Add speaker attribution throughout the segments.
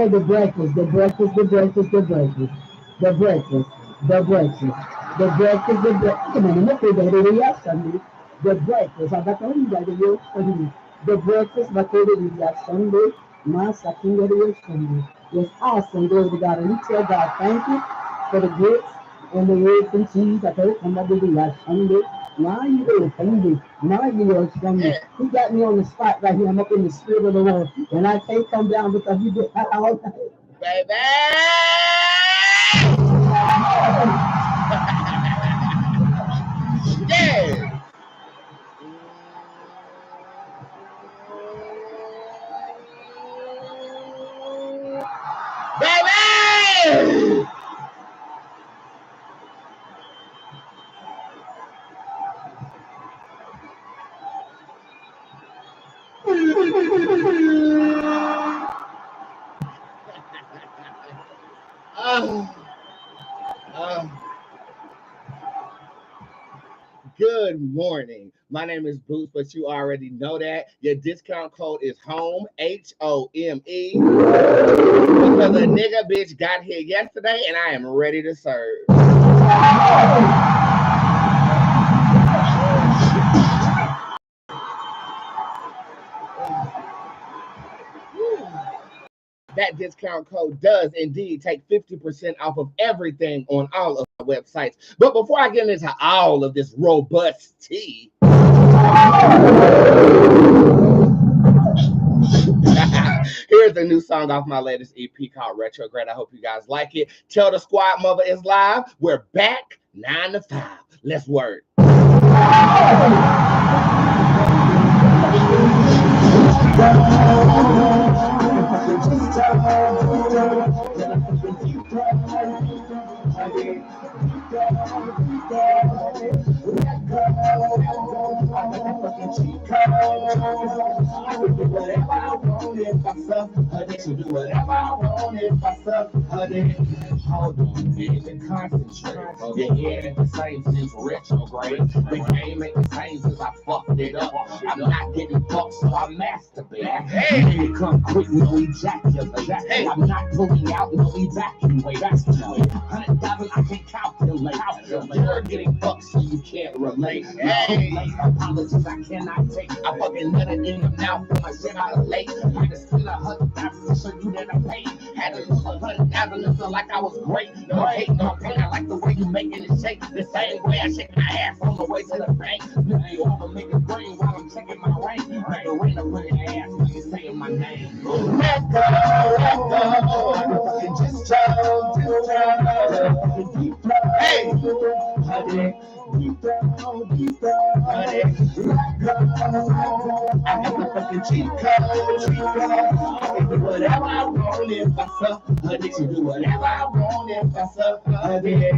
Speaker 1: Oh, the breakfast, the breakfast, the breakfast, the breakfast, the breakfast, the breakfast, the breakfast, the breakfast. Come on, no te debería Sunday. The breakfast, I got only that you Sunday. The breakfast, but they did Sunday. My second Sunday. It's awesome, glory to God. And we tell God, thank you for the grits and the ribs and cheese. I told somebody to do Sunday. Now you do Sunday. Now you do Sunday. He got me on the spot right here. I'm up in the spirit of the Lord. And I can't come down because you did that all night.
Speaker 2: Baby! Yeah! Baby! Oh, good morning. My name is Boots, but you already know that. Your discount code is HOME, HOME. Because a nigga bitch got here yesterday and I am ready to serve. That discount code does indeed take 50% off of everything on all of our websites. But before I get into all of this robust tea, here's the new song off my latest EP called Retrograde. I hope you guys like it. Tell the squad mother is live. We're back 9 to 5. Let's work. Hold on, nigga, concentrate. Your head ain't the same since retrograde. The game ain't the same since I fucked it up. I'm not getting fucked, so I masturbate. Hey, nigga, come quick, no ejaculate. Hey, I'm not pulling out, no evacuate. That's the way. 100,000, I can't calculate. You're getting fucked, so you can't relate. Hey, apologies, I cannot take. I fucking let it in the mouth for my shit out of late. I just spent 100,000 to show you that I paid. Had to lose 100,000 to feel like I was great. No hate, no pain. I like the way you making it shake. The same way I shake my ass on the way to the bank. Lift you over, make it rain while I'm checking my rank. Make the rain up in your ass when you're saying my name. Let go, just chill, deep flow. Hey, honey. Deep down, honey. Let go. I got the fucking cheat code. I can do whatever I want if I suck. Honey, you do whatever I want if I suck. Honey.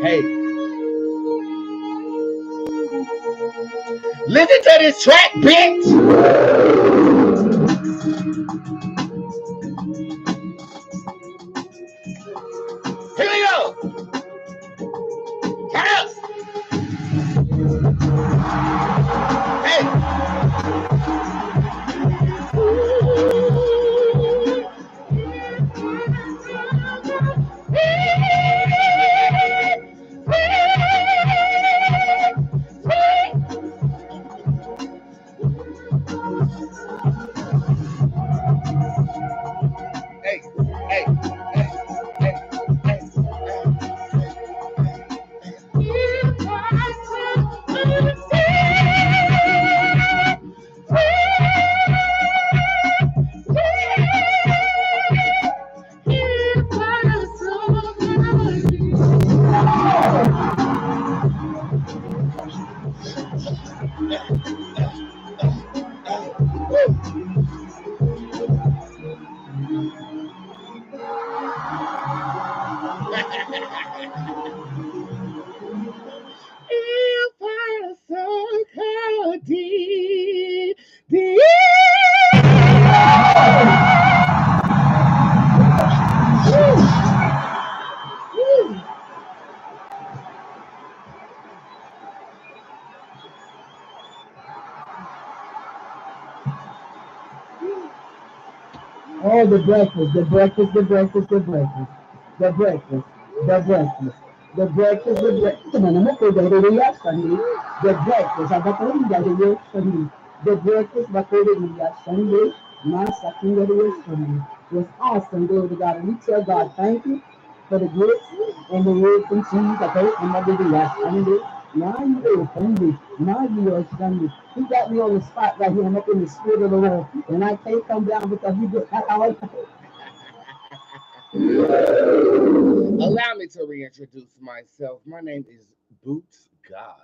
Speaker 2: Hey. Listen to this track, bitch. Here we go. Turn up. Hey.
Speaker 1: Oh, the breakfast, the breakfast, the breakfast, the breakfast, the breakfast, the breakfast, the breakfast, the breakfast. Come on, I'm okay, baby. Yes, Sunday. The breakfast. I got the one that is Sunday. The breakfast, my favorite, yes, Sunday. My second that is Sunday. It was awesome, glory to God. And we tell God, thank you for the grits and the word from cheese. I told him I did it last Sunday. Now you are Sunday. Now you are Sunday. He got me on the spot right here. I'm up in the spirit of the Lord. And I can't come down because he did that all.
Speaker 2: Allow me to reintroduce myself. My name is Boots God.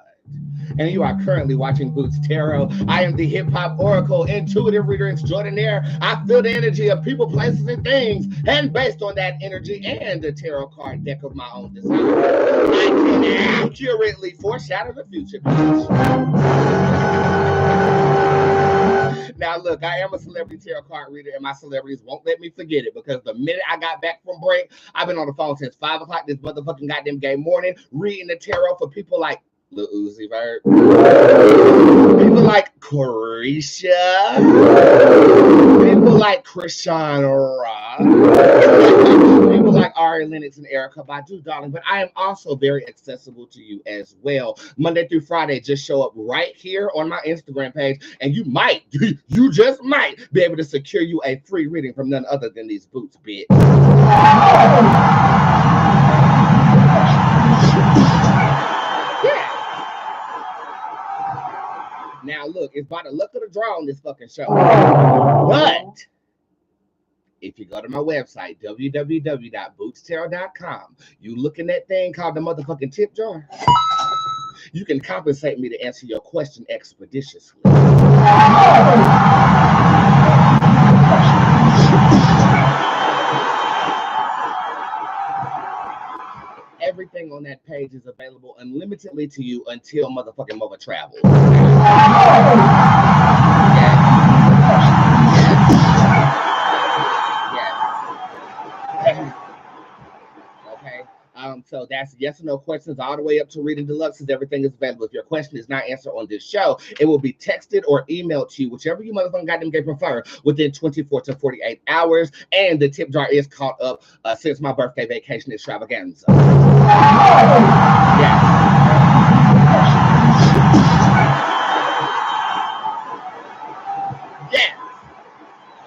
Speaker 2: And you are currently watching Boots Tarot. I am the hip hop oracle, intuitive reader extraordinaire. I feel the energy of people, places, and things. And based on that energy and the tarot card deck of my own design, I can accurately foreshadow the future. Now, look, I am a celebrity tarot card reader, and my celebrities won't let me forget it because the minute I got back from break, I've been on the phone since 5 o'clock this motherfucking goddamn game morning, reading the tarot for people like Lil Uzi Vert, people like Carisha, people like Krishan Ra, people like Ari Lennox and Erica Badu, darling. But I am also very accessible to you as well. Monday through Friday, just show up right here on my Instagram page, and you just might be able to secure you a free reading from none other than these Boots, bitch. Now, look, it's by the luck of the draw on this fucking show. But if you go to my website, www.bootstarot.com, you look in that thing called the motherfucking tip jar, you can compensate me to answer your question expeditiously. Everything on that page is available unlimitedly to you until motherfucking mother travels. Yes. Yes. Okay. So that's yes or no questions all the way up to reading deluxes. Everything is available. If your question is not answered on this show, it will be texted or emailed to you, whichever you motherfucking goddamn game prefer, within 24 to 48 hours. And the tip jar is caught up since my birthday vacation extravaganza. Yes. Yes.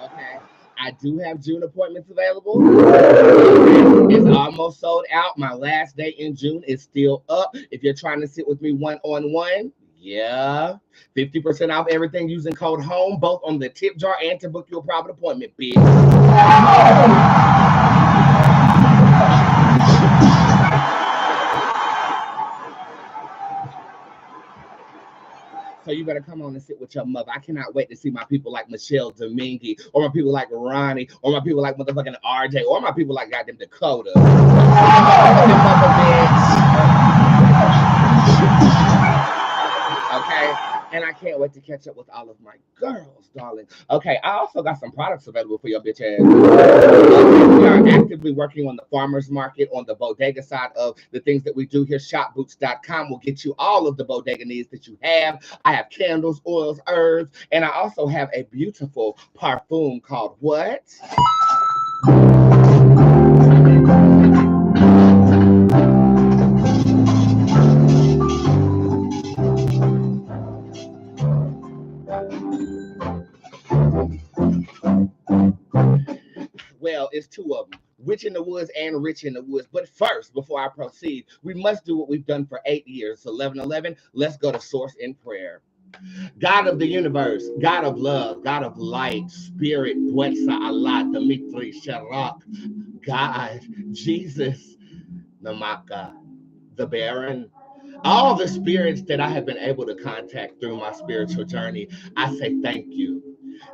Speaker 2: Okay. I do have June appointments available. It's almost sold out. My last day in June is still up. If you're trying to sit with me one-on-one, yeah, 50% off everything using code HOME, both on the tip jar and to book your private appointment, bitch. So you better come on and sit with your mother. I cannot wait to see my people like Michelle Domingue, or my people like Ronnie, or my people like motherfucking RJ, or my people like goddamn Dakota. Okay, and I can't wait to catch up with all of my girls, darling. Okay, I also got some products available for your bitch ass. We are actively working on the farmers market on the Bodega side of the things that we do here. Shopboots.com will get you all of the Bodega needs that you have. I have candles, oils, herbs, and I also have a beautiful parfum called what? Well, it's two of them. Witch in the Woods and Rich in the Woods. But first, before I proceed, we must do what we've done for 8 years. 11:11. Let's go to source in prayer. God of the universe, God of love, God of light, Spirit, Bootzé, Allah, Dimitri, Sharak, God, Jesus, Namaka, the Baron, all the spirits that I have been able to contact through my spiritual journey, I say thank you.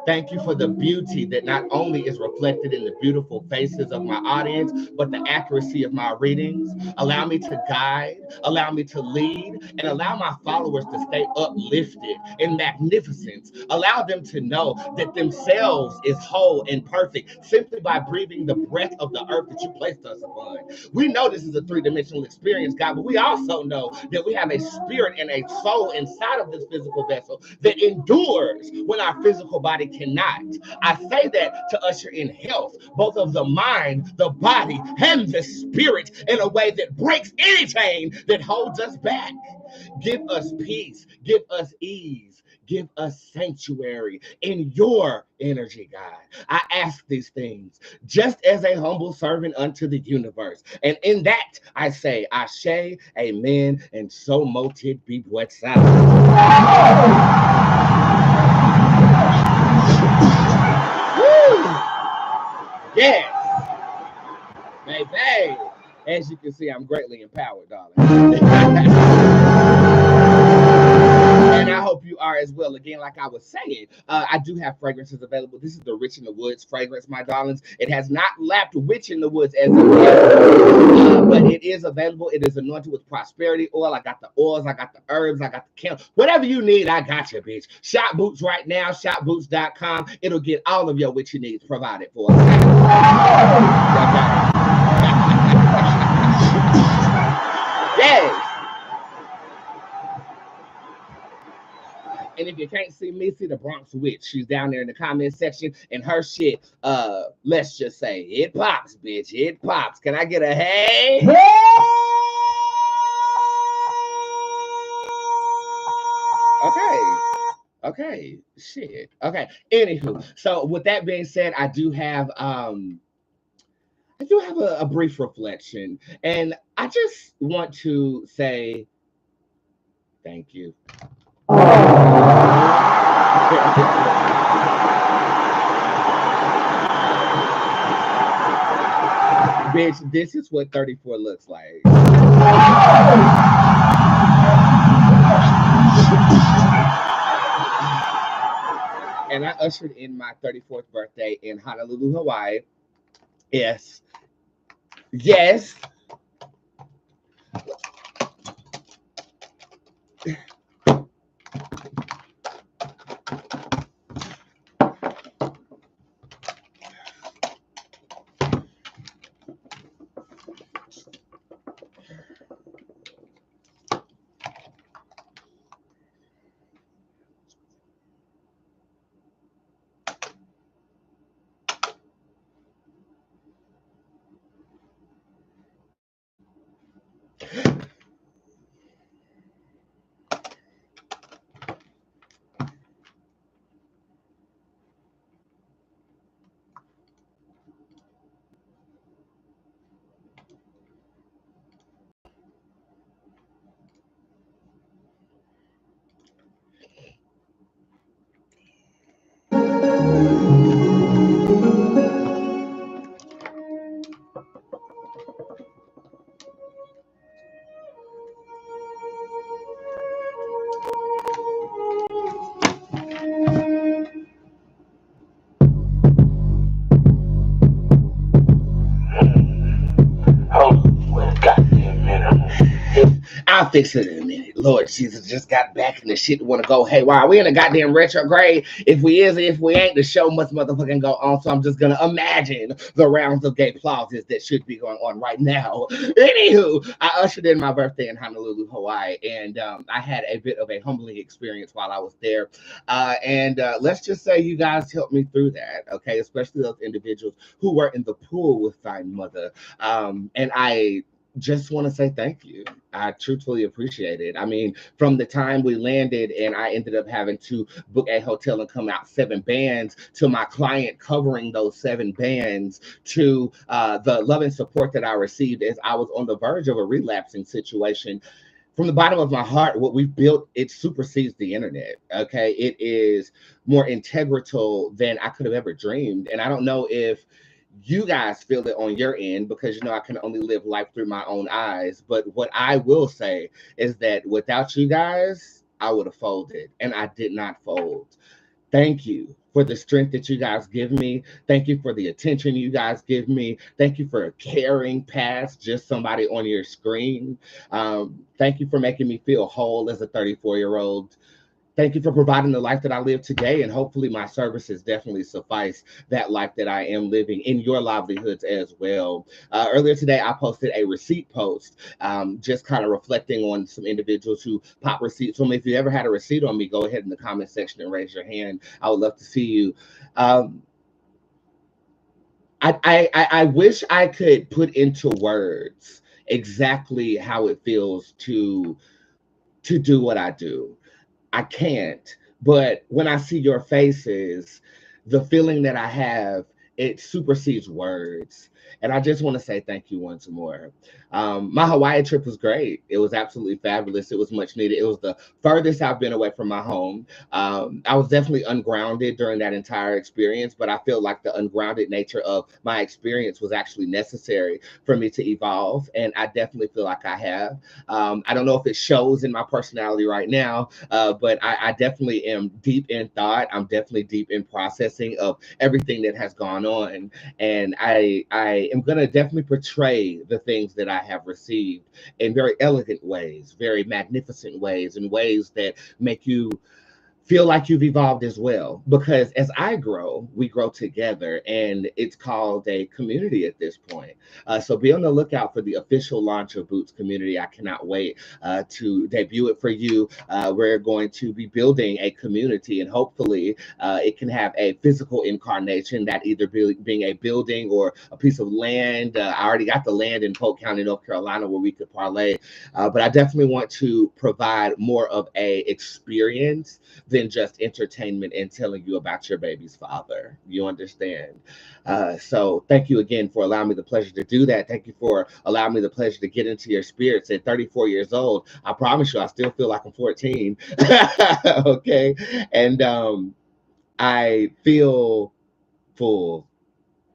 Speaker 2: Thank you for the beauty that not only is reflected in the beautiful faces of my audience, but the accuracy of my readings. Allow me to guide, allow me to lead, and allow my followers to stay uplifted in magnificence. Allow them to know that themselves is whole and perfect simply by breathing the breath of the earth that you placed us upon. We know this is a three-dimensional experience, God, but we also know that we have a spirit and a soul inside of this physical vessel that endures when our physical body body cannot. I say that to usher in health, both of the mind, the body, and the spirit, in a way that breaks any chain that holds us back. Give us peace, give us ease, give us sanctuary in your energy, God. I ask these things just as a humble servant unto the universe. And in that, I say, Ashe, Amen, and so moted be Bootzé. Yes, baby. As you can see, I'm greatly empowered, darling. And I hope you are as well. Again, like I was saying, I do have fragrances available. This is the Rich in the Woods fragrance, my darlings. It has not lapped Witch in the Woods as of yet, but it is available. It is anointed with prosperity oil. I got the oils, I got the herbs, I got the candle. Whatever you need, I got you, bitch. Shop Boots right now, shopboots.com. It'll get all of your witchy needs provided for. Yes. And if you can't see me, see the Bronx Witch. She's down there in the comment section, and her shit, let's just say, it pops, bitch. It pops. Can I get a hey? Okay. Shit. Okay. Anywho, so with that being said, I do have a brief reflection, and I just want to say thank you. Bitch, this is what 34 looks like. And I ushered in my 34th birthday in Honolulu, Hawaii. Yes. Yes. I'll fix it in a minute. Lord Jesus, just got back in the shit. Want to go, hey, wow, we in a goddamn retrograde. If we ain't, the show must motherfucking go on. So I'm just gonna imagine the rounds of gay applauses that should be going on right now. Anywho, I ushered in my birthday in Honolulu, Hawaii, and I had a bit of a humbling experience while I was there. And let's just say you guys helped me through that, okay? Especially those individuals who were in the pool with Fine Mother. And I just want to say thank you. I truthfully appreciate it. I mean, from the time we landed and I ended up having to book a hotel and come out 7 bands, to my client covering those 7 bands, to the love and support that I received as I was on the verge of a relapsing situation. From the bottom of my heart, what we've built, it supersedes the internet. Okay, it is more integral than I could have ever dreamed. And I don't know if you guys feel it on your end, because you know I can only live life through my own eyes. But what I will say is that without you guys, I would have folded, and I did not fold. Thank you for the strength that you guys give me. Thank you for the attention you guys give me. Thank you for caring past just somebody on your screen. Thank you for making me feel whole as a 34-year-old. Thank you for providing the life that I live today, and hopefully my services definitely suffice that life that I am living in your livelihoods as well. Earlier today, I posted a receipt post, just kind of reflecting on some individuals who pop receipts on me. If you ever had a receipt on me, go ahead in the comment section and raise your hand. I would love to see you. Um, I wish I could put into words exactly how it feels to do what I do. I can't. But when I see your faces, the feeling that I have, it supersedes words. And I just want to say thank you once more. My Hawaii trip was great. It was absolutely fabulous. It was much needed. It was the furthest I've been away from my home. I was definitely ungrounded during that entire experience, but I feel like the ungrounded nature of my experience was actually necessary for me to evolve. And I definitely feel like I have. I don't know if it shows in my personality right now, but I definitely am deep in thought. I'm definitely deep in processing of everything that has gone on, and I am gonna definitely portray the things that I have received in very elegant ways, very magnificent ways, in ways that make you feel like you've evolved as well, because as I grow, we grow together, and it's called a community at this point. So be on the lookout for the official launch of Boots Community. I cannot wait to debut it for you. We're going to be building a community, and hopefully it can have a physical incarnation, that either being a building or a piece of land. I already got the land in Polk County, North Carolina, where we could parlay, but I definitely want to provide more of a experience than just entertainment and telling you about your baby's father. You understand? So thank you again for allowing me the pleasure to do that. Thank you for allowing me the pleasure to get into your spirits at 34 years old. I promise you, I still feel like I'm 14. Okay. And I feel full.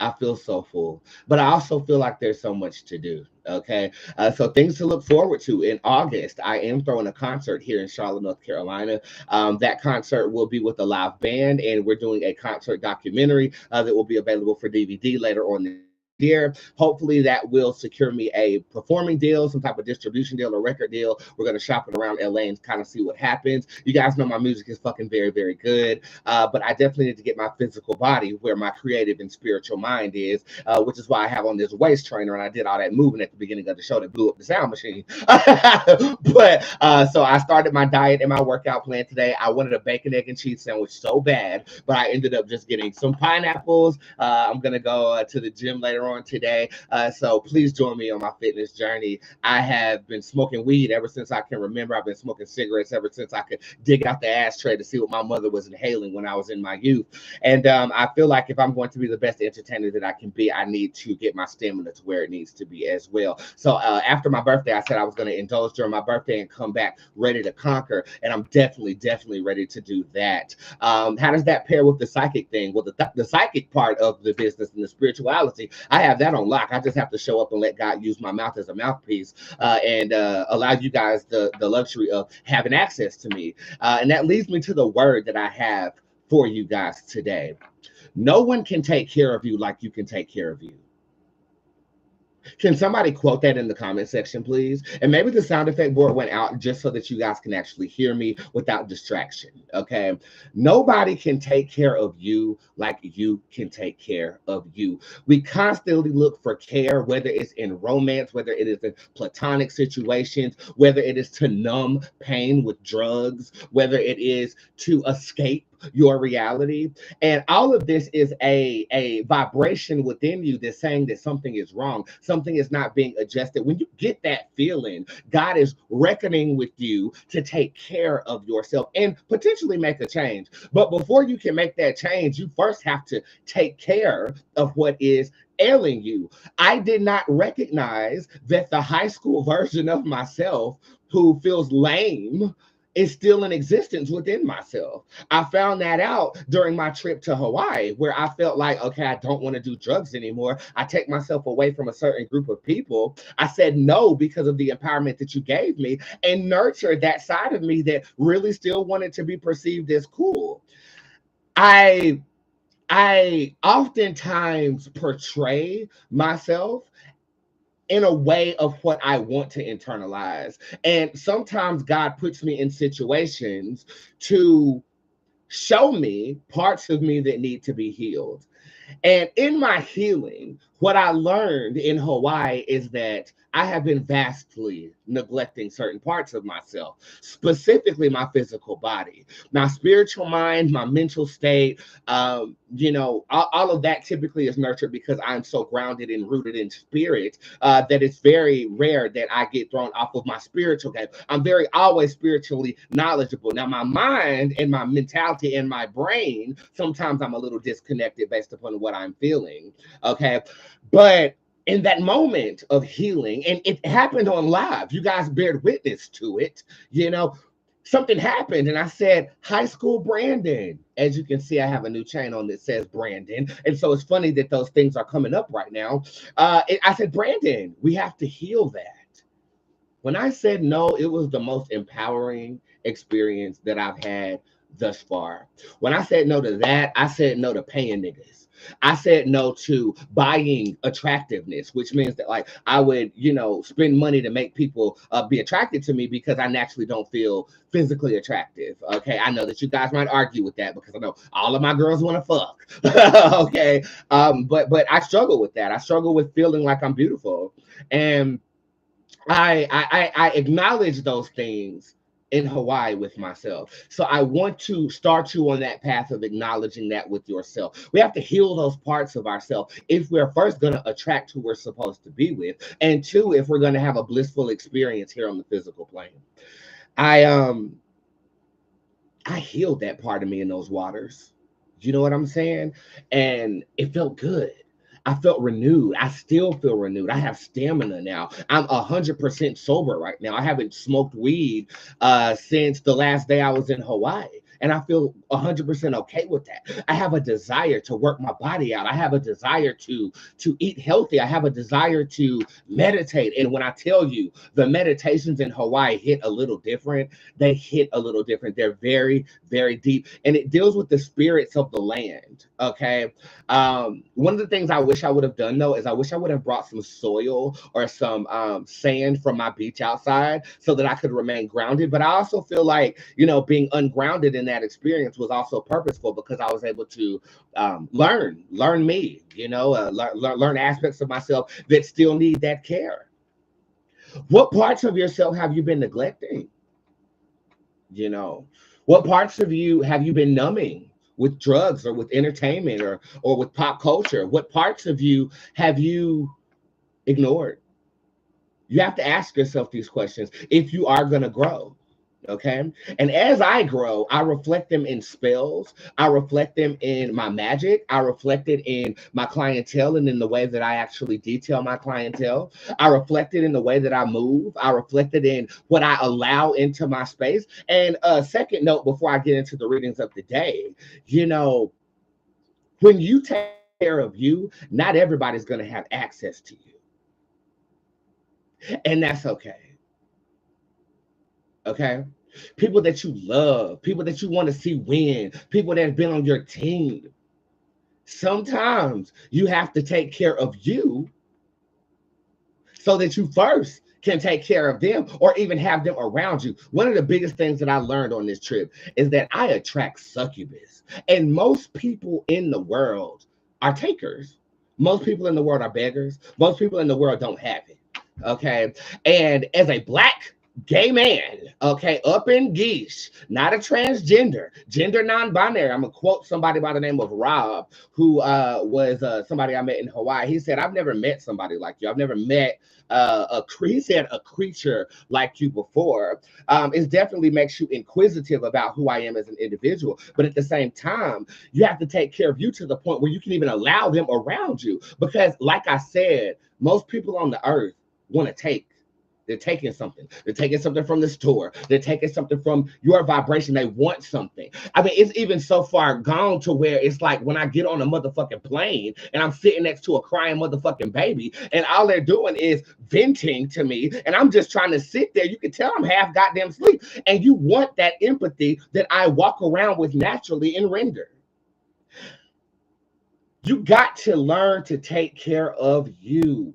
Speaker 2: I feel so full, but I also feel like there's so much to do. Okay. So things to look forward to in August. I am throwing a concert here in Charlotte, North Carolina. That concert will be with a live band, and we're doing a concert documentary that will be available for DVD later on this year. Hopefully that will secure me a performing deal, some type of distribution deal or record deal. We're going to shop it around LA and kind of see what happens. You guys know my music is fucking very, very good. But I definitely need to get my physical body where my creative and spiritual mind is, which is why I have on this waist trainer, and I did all that moving at the beginning of the show that blew up the sound machine. But so I started my diet and my workout plan today. I wanted a bacon, egg, and cheese sandwich so bad, but I ended up just getting some pineapples. I'm gonna go to the gym later on today, so please join me on my fitness journey. I have been smoking weed ever since I can remember. I've been smoking cigarettes ever since I could dig out the ashtray to see what my mother was inhaling when I was in my youth. And I feel like if I'm going to be the best entertainer that I can be, I need to get my stamina to where it needs to be as well. So after my birthday, I said I was going to indulge during my birthday and come back ready to conquer. And I'm definitely ready to do that. How does that pair with the psychic thing? Well, the psychic part of the business and the spirituality, I have that on lock. I just have to show up and let God use my mouth as a mouthpiece, and allow you guys the luxury of having access to me. And that leads me to the word that I have for you guys today. No one can take care of you like you can take care of you. Can somebody quote that in the comment section, please? And maybe the sound effect board went out just so that you guys can actually hear me without distraction. Okay. Nobody can take care of you like you can take care of you. We constantly look for care, whether it's in romance, whether it is in platonic situations, whether it is to numb pain with drugs, whether it is to escape your reality. And all of this is a vibration within you that's saying that something is wrong, something is not being adjusted. When you get that feeling, God is reckoning with you to take care of yourself and potentially make a change. But before you can make that change, you first have to take care of what is ailing you. I did not recognize that the high school version of myself who feels lame is still in existence within myself. I found that out during my trip to Hawaii, where I felt like, okay, I don't want to do drugs anymore. I take myself away from a certain group of people. I said no because of the empowerment that you gave me, and nurtured that side of me that really still wanted to be perceived as cool. I I oftentimes portray myself in a way of what I want to internalize. And sometimes God puts me in situations to show me parts of me that need to be healed. And in my healing, what I learned in Hawaii is that I have been vastly neglecting certain parts of myself, specifically my physical body, my spiritual mind, my mental state. All of that typically is nurtured because I'm so grounded and rooted in spirit that it's very rare that I get thrown off of my spiritual game. I'm very always spiritually knowledgeable. Now, my mind and my mentality and my brain, sometimes I'm a little disconnected based upon what I'm feeling. Okay. But in that moment of healing, and it happened on live, you guys bared witness to it, something happened, and I said, "High school Brandon." As you can see, I have a new chain on that says Brandon, and so it's funny that those things are coming up right now. I said, "Brandon, we have to heal that." When I said no, it was the most empowering experience that I've had thus far. When I said no to that, I said no to paying niggas. I said no to buying attractiveness, which means that like I would, spend money to make people be attracted to me because I naturally don't feel physically attractive. Okay, I know that you guys might argue with that because I know all of my girls want to fuck. Okay, but I struggle with that. I struggle with feeling like I'm beautiful, and I acknowledge those things in Hawaii with myself. So I want to start you on that path of acknowledging that with yourself. We have to heal those parts of ourselves if we're first going to attract who we're supposed to be with, and two, if we're going to have a blissful experience here on the physical plane. I healed that part of me in those waters. You know what I'm saying? And it felt good. I felt renewed. I still feel renewed. I have stamina now. I'm 100% sober right now. I haven't smoked weed since the last day I was in Hawaii. And I feel 100% okay with that. I have a desire to work my body out. I have a desire to eat healthy. I have a desire to meditate. And when I tell you the meditations in Hawaii hit a little different, they hit a little different. They're very, very deep. And it deals with the spirits of the land. Okay. One of the things I wish I would have done though is I wish I would have brought some soil or some sand from my beach outside so that I could remain grounded. But I also feel like, being ungrounded in that experience was also purposeful because I was able to learn me, learn aspects of myself that still need that care. What parts of yourself have you been neglecting? What parts of you have you been numbing with drugs or with entertainment or with pop culture? What parts of you have you ignored? You have to ask yourself these questions if you are going to grow. Okay. And as I grow, I reflect them in spells. I reflect them in my magic. I reflect it in my clientele and in the way that I actually detail my clientele. I reflect it in the way that I move. I reflect it in what I allow into my space. And a second note before I get into the readings of the day, when you take care of you, not everybody's going to have access to you. And that's okay. Okay. People that you love, people that you want to see win, people that have been on your team. Sometimes you have to take care of you so that you first can take care of them or even have them around you. One of the biggest things that I learned on this trip is that I attract succubus. And most people in the world are takers. Most people in the world are beggars. Most people in the world don't have it. Okay. And as a Black gay man, okay, up in geese, not a transgender, gender non-binary. I'm gonna quote somebody by the name of Rob, who was somebody I met in Hawaii. He said, "I've never met somebody like you. I've never met he said a creature like you before." It definitely makes you inquisitive about who I am as an individual, but at the same time, you have to take care of you to the point where you can even allow them around you, because like I said, most people on the earth want to take. They're taking something. They're taking something from the store. They're taking something from your vibration. They want something. I mean, it's even so far gone to where it's like when I get on a motherfucking plane and I'm sitting next to a crying motherfucking baby and all they're doing is venting to me and I'm just trying to sit there. You can tell I'm half goddamn asleep. And you want that empathy that I walk around with naturally and render. You got to learn to take care of you.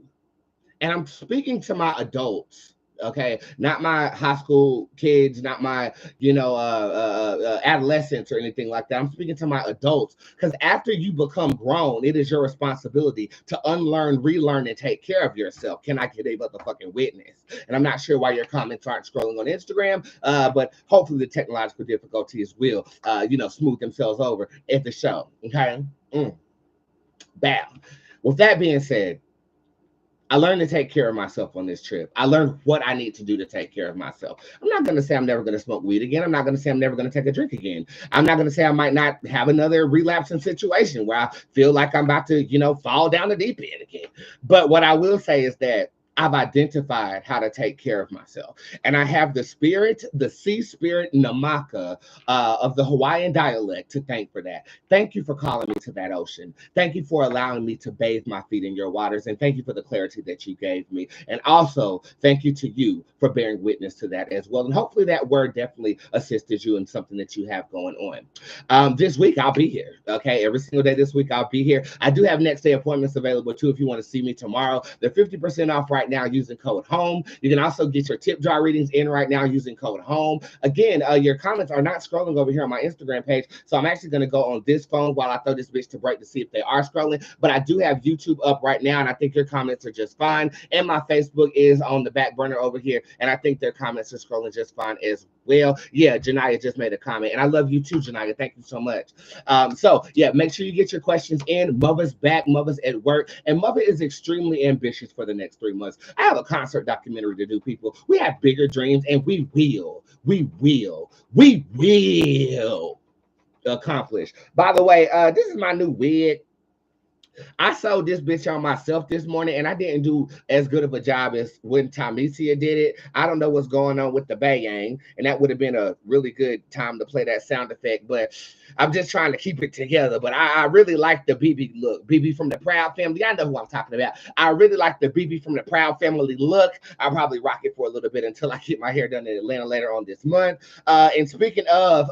Speaker 2: And I'm speaking to my adults, okay, not my high school kids, not my adolescents or anything like that. I'm speaking to my adults, because after you become grown, it is your responsibility to unlearn, relearn, and take care of yourself. Can I get a motherfucking witness? And I'm not sure why your comments aren't scrolling on Instagram, but hopefully the technological difficulties will smooth themselves over at the show. Okay. Bam. With that being said, I learned to take care of myself on this trip. I learned what I need to do to take care of myself. I'm not going to say I'm never going to smoke weed again. I'm not going to say I'm never going to take a drink again. I'm not going to say I might not have another relapsing situation where I feel like I'm about to, fall down the deep end again. But what I will say is that I've identified how to take care of myself. And I have the spirit, the sea spirit Namaka of the Hawaiian dialect to thank for that. Thank you for calling me to that ocean. Thank you for allowing me to bathe my feet in your waters. And thank you for the clarity that you gave me. And also, thank you to you for bearing witness to that as well. And hopefully that word definitely assisted you in something that you have going on. This week, I'll be here. Okay. Every single day this week, I'll be here. I do have next day appointments available too if you want to see me tomorrow. They're 50% off right now using code HOME. You can also get your tip jar readings in right now using code HOME. Again, your comments are not scrolling over here on my Instagram page, so I'm actually going to go on this phone while I throw this bitch to break to see if they are scrolling. But I do have YouTube up right now, and I think your comments are just fine. And my Facebook is on the back burner over here, and I think their comments are scrolling just fine as well. Yeah, Janaya just made a comment, and I love you too, Janaya. Thank you so much. So yeah, make sure you get your questions in. Mother's back, Mother's at work, and Mother is extremely ambitious for the next 3 months. I have a concert documentary to do, people. We have bigger dreams, and we will accomplish. By the way, this is my new wig. I sold this bitch on myself this morning, and I didn't do as good of a job as when Tamicia did it. I don't know what's going on with the bayang, and that would have been a really good time to play that sound effect, but I'm just trying to keep it together. But I really like the BB look. BB from the Proud Family. I know who I'm talking about. I really like the BB from the Proud Family look. I'll probably rock it for a little bit until I get my hair done in Atlanta later on this month. And speaking of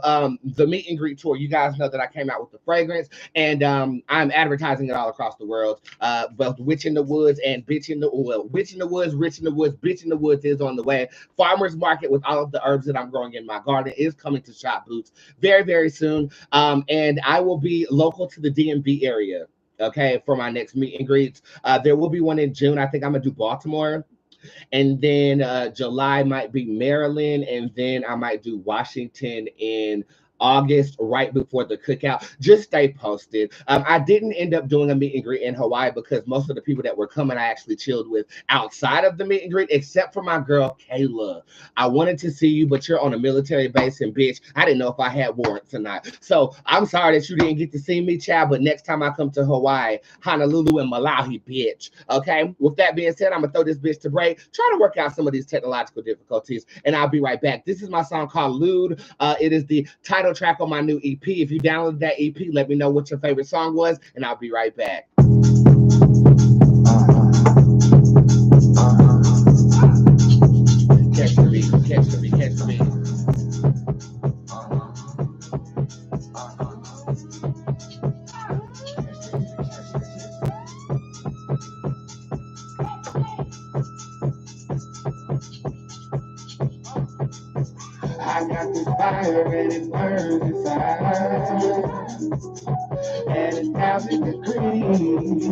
Speaker 2: the meet and greet tour, you guys know that I came out with the fragrance, and I'm advertising it all across the world. Both Witch in the Woods and Bitch in the Witch in the Woods, Rich in the Woods, Bitch in the Woods is on the way. Farmers market with all of the herbs that I'm growing in my garden is coming to Shop Boots very, very soon. And I will be local to the DMV area, okay, for my next meet and greets. There will be one in June. I think I'm gonna do Baltimore. And then July might be Maryland, and then I might do Washington in August, right before the cookout. Just stay posted. I didn't end up doing a meet and greet in Hawaii because most of the people that were coming, I actually chilled with outside of the meet and greet, except for my girl, Kayla. I wanted to see you, but you're on a military base, and bitch, I didn't know if I had warrants or not. So I'm sorry that you didn't get to see me, child, but next time I come to Hawaii, Honolulu and Malawi, bitch. Okay? With that being said, I'm going to throw this bitch to break, try to work out some of these technological difficulties, and I'll be right back. This is my song called Lewd. It is the title track on my new EP. If you downloaded that EP, let me know what your favorite song was, and I'll be right back. Catch the beat, catch the beat, catch the beat. I got this fire and it burns inside, and it's 1,000 degrees.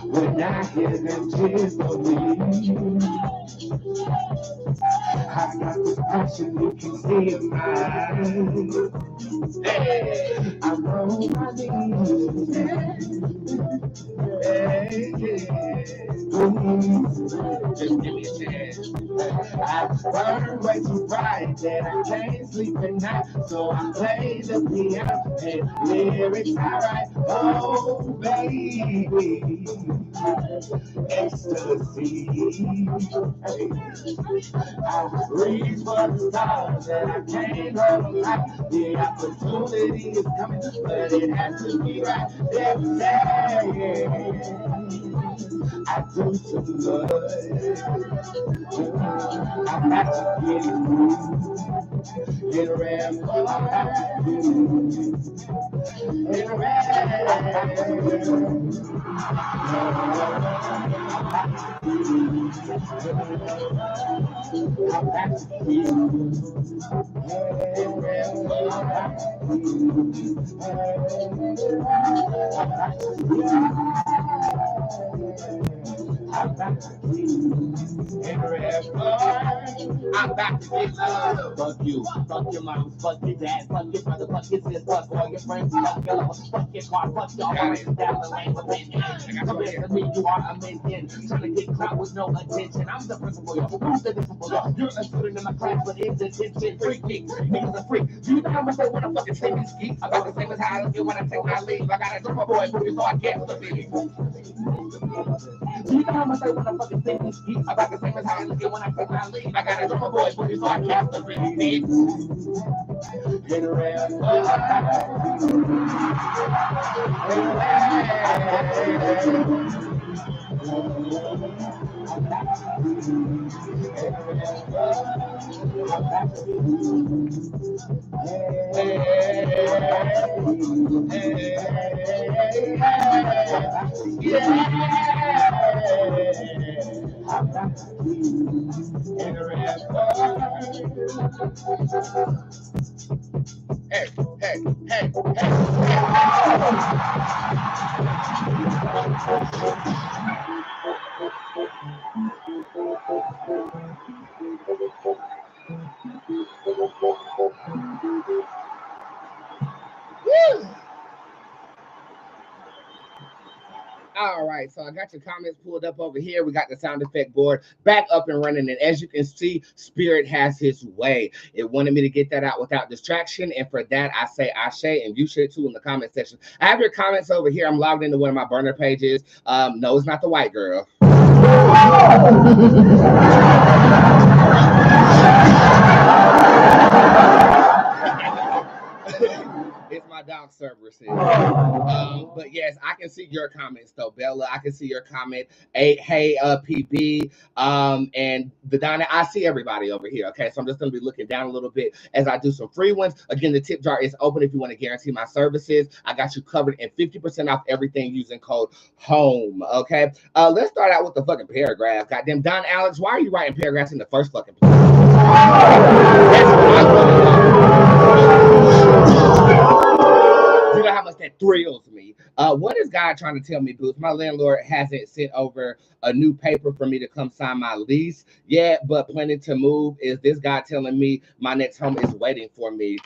Speaker 2: When I hear them tears for me, I got this passion you can see in my eyes. Hey, I'm on my knees. Hey, just give me a chance. I burn way too bright that I can't sleep at night, so I play the piano and lyrics I write. Oh, baby, ecstasy. I reach for the stars and I can't hold them high. The opportunity is coming, but it has to be right. Every day. I do too much. I'm not to get around. I'm back to get love. Fuck you, fuck your mom, fuck your dad, fuck your brother, fuck your sister, fuck all your friends, fuck your lover, fuck your car, fuck your house, down the lane with me. Compared to me, you are a minion. Trying to get caught with no attention. I'm the principal, yo. Who's the principal, yo? You're a student in my class, but in detention. Freaky, niggas are freak. Do you know how much they want to fucking say me ski? About the same as how I feel when I take my leave. I gotta drop my boy booty so I get the baby. Do you know how much I want to fucking say me ski? About the same as how I feel when I take my leave. I gotta drop my boy booty so I get the baby. Get around. Hey. All right, so I got your comments pulled up over here. We got the sound effect board back up and running. And as you can see, Spirit has his way. It wanted me to get that out without distraction. And for that, I say ashe, and you should too in the comment section. I have your comments over here. I'm logged into one of my burner pages. No, it's not the white girl. It's my dog services. But yes, I can see your comments though, Bella. I can see your comment. Hey, PB, and the Donna. I see everybody over here. Okay, so I'm just gonna be looking down a little bit as I do some free ones. Again, the tip jar is open if you want to guarantee my services. I got you covered and 50% off everything using code HOME. Okay, let's start out with the fucking paragraph. Goddamn, Don Alex, why are you writing paragraphs in the first fucking place? You know how much that thrills me. What is God trying to tell me, Boots? My landlord hasn't sent over a new paper for me to come sign my lease yet, but planning to move. Is this guy telling me my next home is waiting for me?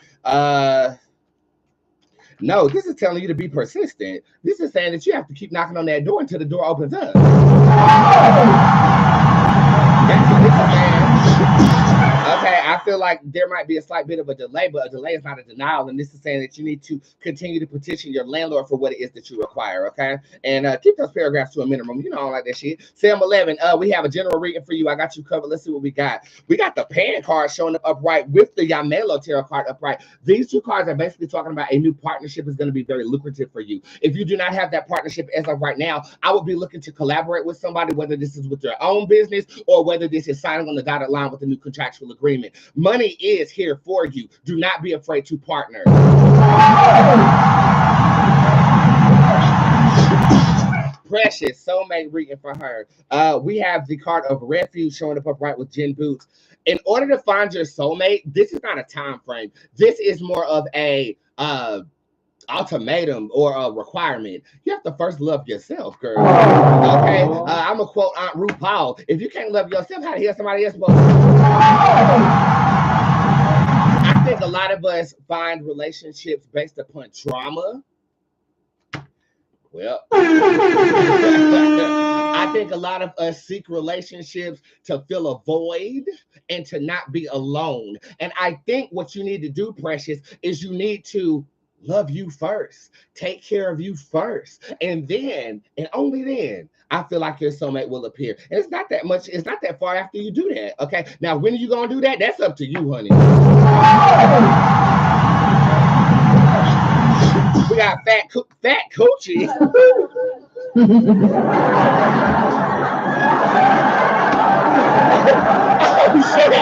Speaker 2: No, this is telling you to be persistent. This is saying that you have to keep knocking on that door until the door opens up. That's what this is saying. Okay, I feel like there might be a slight bit of a delay, but a delay is not a denial. And this is saying that you need to continue to petition your landlord for what it is that you require, okay? And keep those paragraphs to a minimum. You know, I don't like that shit. Sam 11, we have a general reading for you. I got you covered. Let's see what we got. We got the pan card showing up upright with the Yamelo tarot card upright. These two cards are basically talking about a new partnership is going to be very lucrative for you. If you do not have that partnership as of right now, I would be looking to collaborate with somebody, whether this is with your own business or whether this is signing on the dotted line with a new contractual agreement. Money is here for you. Do not be afraid to partner. Precious soulmate reading for her. We have the card of refuge showing up upright with Djinn Bootz. In order to find your soulmate, this is not a time frame. This is more of a ultimatum or a requirement. You have to first love yourself, girl. Okay, I'm gonna quote Aunt RuPaul. If you can't love yourself, how the hell somebody else will? I think a lot of us find relationships based upon trauma. Well, I think a lot of us seek relationships to fill a void and to not be alone. And I think what you need to do, Precious, is you need to love you first, take care of you first, and then, and only then, I feel like your soulmate will appear. And it's not that much, it's not that far after you do that, okay? Now, when are you gonna do that? That's up to you, honey. We got fat coochie. Oh, shit.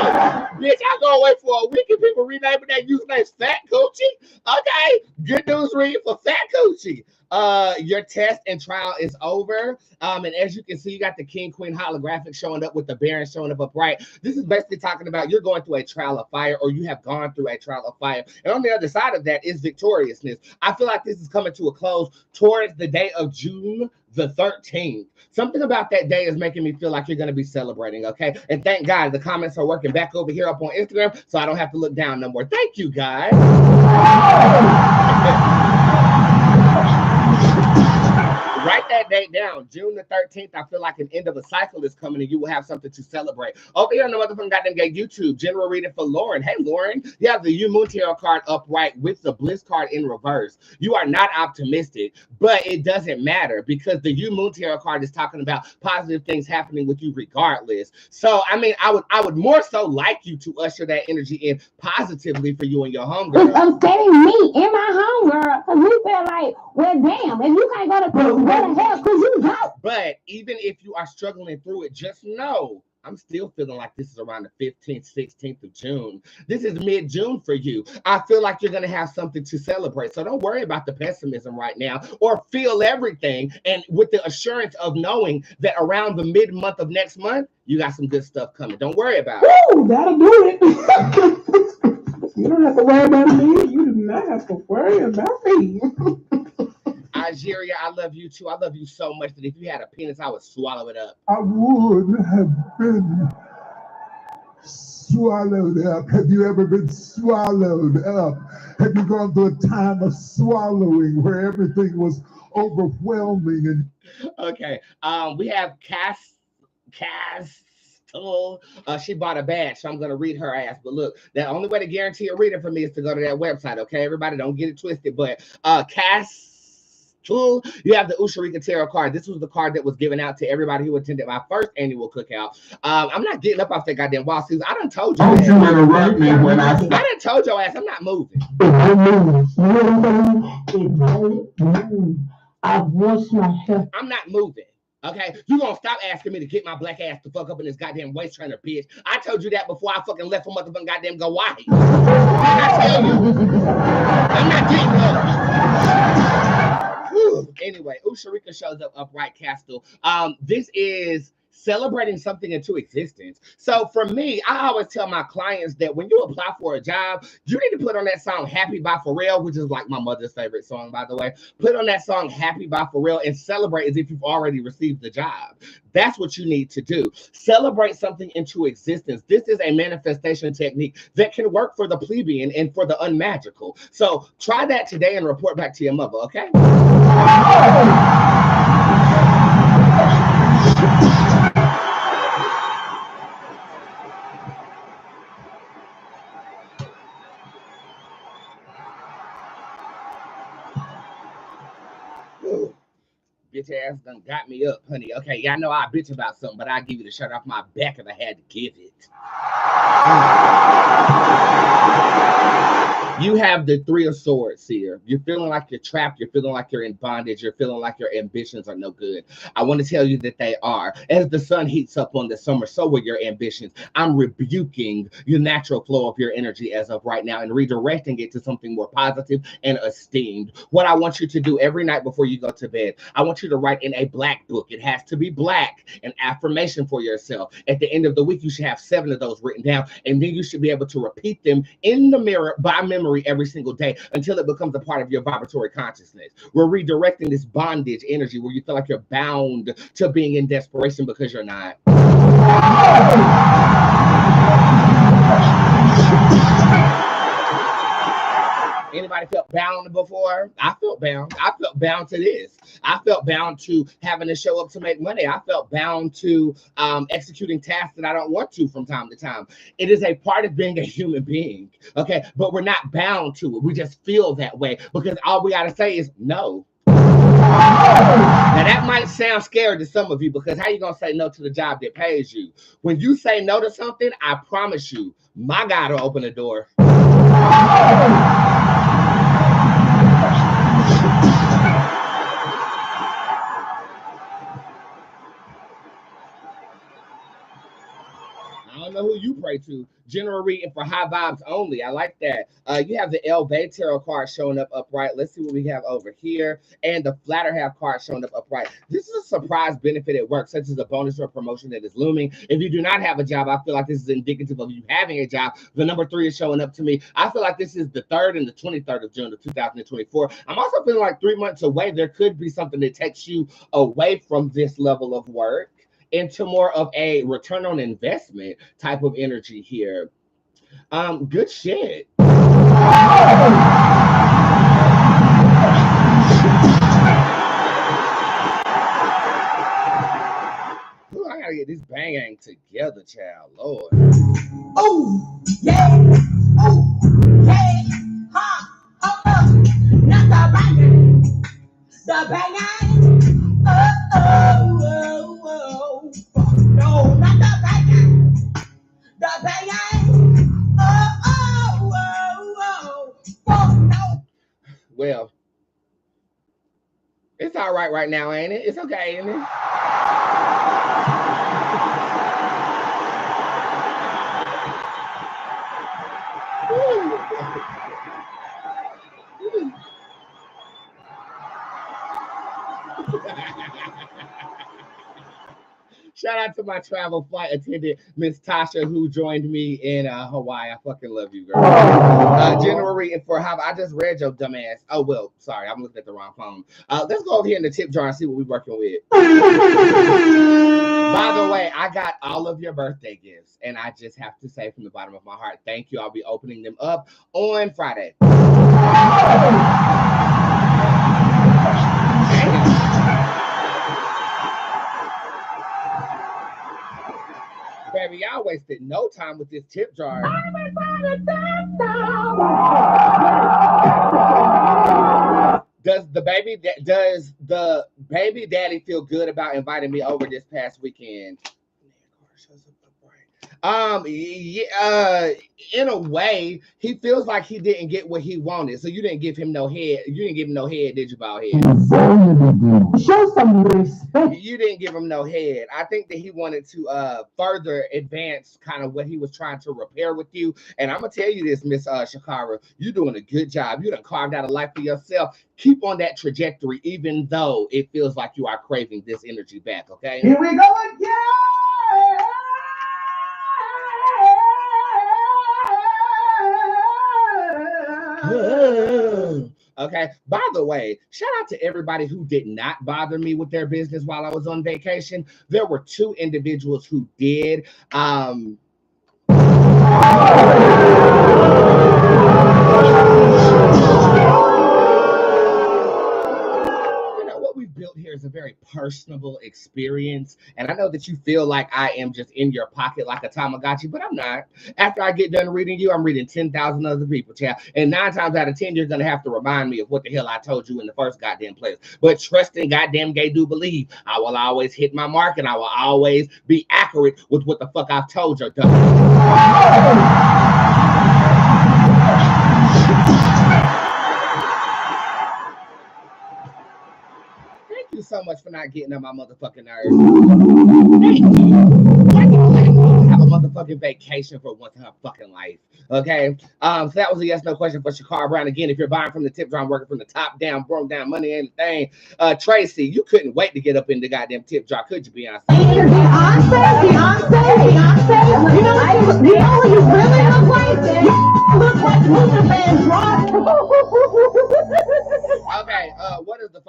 Speaker 2: Bitch, I go away for a week and people renaming that username Fat Coochie. Okay, good news read for Fat Coochie. Your test and trial is over. And as you can see, you got the King Queen holographic showing up with the Baron showing up upright. This is basically talking about you're going through a trial of fire, or you have gone through a trial of fire. And on the other side of that is victoriousness. I feel like this is coming to a close towards the day of June the 13th. Something about that day is making me feel like you're going to be celebrating, okay? And thank God the comments are working back over here up on Instagram, so I don't have to look down no more. Thank you, guys. Write that date down. June the 13th. I feel like an end of a cycle is coming and you will have something to celebrate. Over here on the motherfucking goddamn gay YouTube, general reading for Lauren. Hey, Lauren, you have the You Moon Tarot card upright with the Bliss card in reverse. You are not optimistic, but it doesn't matter because the You Moon Tarot card is talking about positive things happening with you regardless. So, I mean, I would more so like you to usher that energy in positively for you and your homegirl.
Speaker 3: It's upsetting me and my homegirl because we feel like, well, damn, if you can't go to where the hell could you go?
Speaker 2: But even if you are struggling through it, just know I'm still feeling like this is around the 15th, 16th of June. This is mid-June for you. I feel like you're going to have something to celebrate. So don't worry about the pessimism right now or feel everything. And with the assurance of knowing that around the mid-month of next month, you got some good stuff coming. Don't worry about it.
Speaker 4: Ooh, that'll do it. You don't have to worry about me. You do not have to worry about me.
Speaker 2: Nigeria, I love you too. I love you so much that if you had a penis, I would swallow it up.
Speaker 4: I would have been swallowed up. Have you ever been swallowed up? Have you gone through a time of swallowing where everything was overwhelming? And
Speaker 2: okay, we have Cass. She bought a badge, so I'm going to read her ass. But look, the only way to guarantee a reading for me is to go to that website, okay? Everybody, don't get it twisted. But you have the Usharika Tarot card. This was the card that was given out to everybody who attended my first annual cookout. I'm not getting up off that goddamn wall, Susan. I done told you.
Speaker 4: Don't you interrupt me when I
Speaker 2: done told your ass I'm not moving.
Speaker 3: I've washed my hair.
Speaker 2: I'm not moving. Okay, you gonna stop asking me to get my black ass to fuck up in this goddamn waist trainer, bitch. I told you that before I fucking left for motherfucking goddamn Hawaii. I tell you, I'm not getting up. Anyway, Usharika shows up upright, Castle. This is celebrating something into existence. So for me, I always tell my clients that when you apply for a job, you need to put on that song Happy by Pharrell, which is like my mother's favorite song, by the way. Put on that song Happy by Pharrell and celebrate as if you've already received the job. That's what you need to do. Celebrate something into existence. This is a manifestation technique that can work for the plebeian and for the unmagical. So try that today and report back to your mother, okay? Bitch ass done got me up, honey. Okay, y'all know I bitch about something, but I give you the shirt off my back if I had to give it. You have the Three of Swords here. You're feeling like you're trapped. You're feeling like you're in bondage. You're feeling like your ambitions are no good. I want to tell you that they are. As the sun heats up on the summer, so will your ambitions. I'm rebuking your natural flow of your energy as of right now and redirecting it to something more positive and esteemed. What I want you to do every night before you go to bed, I want you to write in a black book. It has to be black, an affirmation for yourself. At the end of the week, you should have 7 of those written down, and then you should be able to repeat them in the mirror by memory every single day until it becomes a part of your vibratory consciousness. We're redirecting this bondage energy where you feel like you're bound to being in desperation because you're not. Anybody felt bound before? I felt bound. I felt bound to this. I felt bound to having to show up to make money. I felt bound to executing tasks that I don't want to from time to time. It is a part of being a human being, okay? But we're not bound to it. We just feel that way because all we got to say is no. Now, that might sound scary to some of you because how you going to say no to the job that pays you? When you say no to something, I promise you, my God will open the door. know who you pray to. General reading for high vibes only. I like that. You have the Elevate Tarot card showing up upright. Let's see what we have over here. And the Flatter Half card showing up upright. This is a surprise benefit at work, such as a bonus or promotion that is looming. If you do not have a job, I feel like this is indicative of you having a job. The number 3 is showing up to me. I feel like this is the 3rd and the 23rd of June of 2024. I'm also feeling like 3 months away, there could be something that takes you away from this level of work into more of a return on investment type of energy here. Good shit. Ooh, I gotta get this bang together, child. Lord.
Speaker 5: Oh, yeah. Oh, yeah. Ha. Oh, not the bang. The bang. Oh. No, not the bang. The bang. Oh, no.
Speaker 2: Well, it's all right now, ain't it? It's okay, ain't it? Shout out to my travel flight attendant, Miss Tasha, who joined me in Hawaii. I fucking love you, girl. General reading for how I just read your dumb ass. Oh, well, sorry, I'm looking at the wrong phone. Let's go over here in the tip jar and see what we're working with. By the way, I got all of your birthday gifts, and I just have to say from the bottom of my heart, thank you. I'll be opening them up on Friday. Baby, y'all wasted no time with this tip jar. Does the baby daddy feel good about inviting me over this past weekend? Yeah, in a way, he feels like he didn't get what he wanted. So you didn't give him no head. You didn't give him no head, did you, bald head?
Speaker 1: Show some respect.
Speaker 2: You didn't give him no head. I think that he wanted to further advance kind of what he was trying to repair with you. And I'm gonna tell you this, Miss Shakara, you're doing a good job. You done carved out a life for yourself. Keep on that trajectory, even though it feels like you are craving this energy back. Okay.
Speaker 5: Here we go again.
Speaker 2: Okay. By the way, shout out to everybody who did not bother me with their business while I was on vacation. There were 2 individuals who did. Built here is a very personable experience, and I know that you feel like I am just in your pocket like a Tamagotchi, but I'm not. After I get done reading you, I'm reading 10,000 other people, child, and 9 times out of 10 you're gonna have to remind me of what the hell I told you in the first goddamn place. But trust in goddamn gay do believe I will always hit my mark, and I will always be accurate with what the fuck I've told you. You so much for not getting on my motherfucking nerves. Thank you. Have a motherfucking vacation for once in her fucking life. Okay. So that was a yes no question for Shakara Brown. Again, if you're buying from the tip jar, I'm working from the top down, broke down money and thing. Tracy, you couldn't wait to get up in the goddamn tip jar, could you, Beyonce?
Speaker 3: Beyonce. You know what you really look like? You look like Luther Vandross.
Speaker 2: Okay, what does the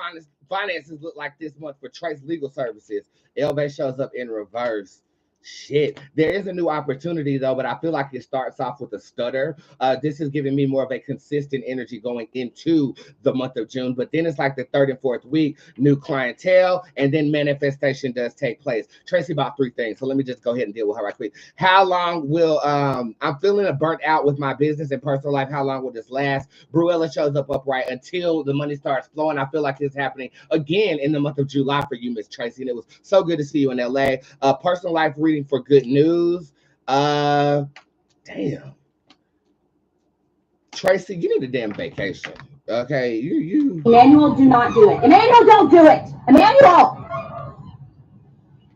Speaker 2: finances look like this month for Trace Legal Services? Elevate shows up in reverse. Shit, there is a new opportunity though, but I feel like it starts off with a stutter. This is giving me more of a consistent energy going into the month of June, but then it's like the 3rd and 4th week, new clientele, and then manifestation does take place. Tracy bought 3 things, so let me just go ahead and deal with her right quick. How long will I'm feeling burnt out with my business and personal life? How long will this last? Bruella shows up upright until the money starts flowing. I feel like it's happening again in the month of July for you, Miss Tracy, and it was so good to see you in LA. Personal life reading for good news. Damn. Tracy, you need a damn vacation. Okay, you.
Speaker 3: Emmanuel, do not do it. Emmanuel, don't do it. Emmanuel,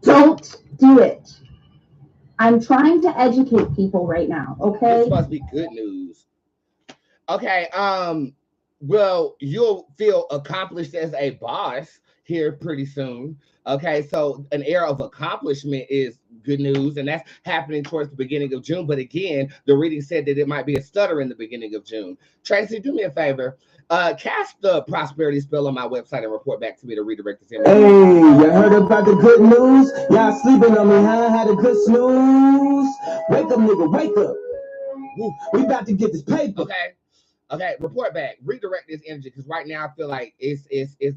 Speaker 3: don't do it. I'm trying to educate people right now, okay?
Speaker 2: This must be good news. Okay, well, you'll feel accomplished as a boss here pretty soon. Okay, so an era of accomplishment is good news, and that's happening towards the beginning of June. But again, the reading said that it might be a stutter in the beginning of June. Tracy, do me a favor. Cast the prosperity spell on my website and report back to me to redirect this image.
Speaker 6: Hey, you heard about the good news? Y'all sleeping on me, huh? Had a good snooze. Wake up, nigga, wake up. We about to get this paper.
Speaker 2: Okay, report back. Redirect this energy because right now I feel like it's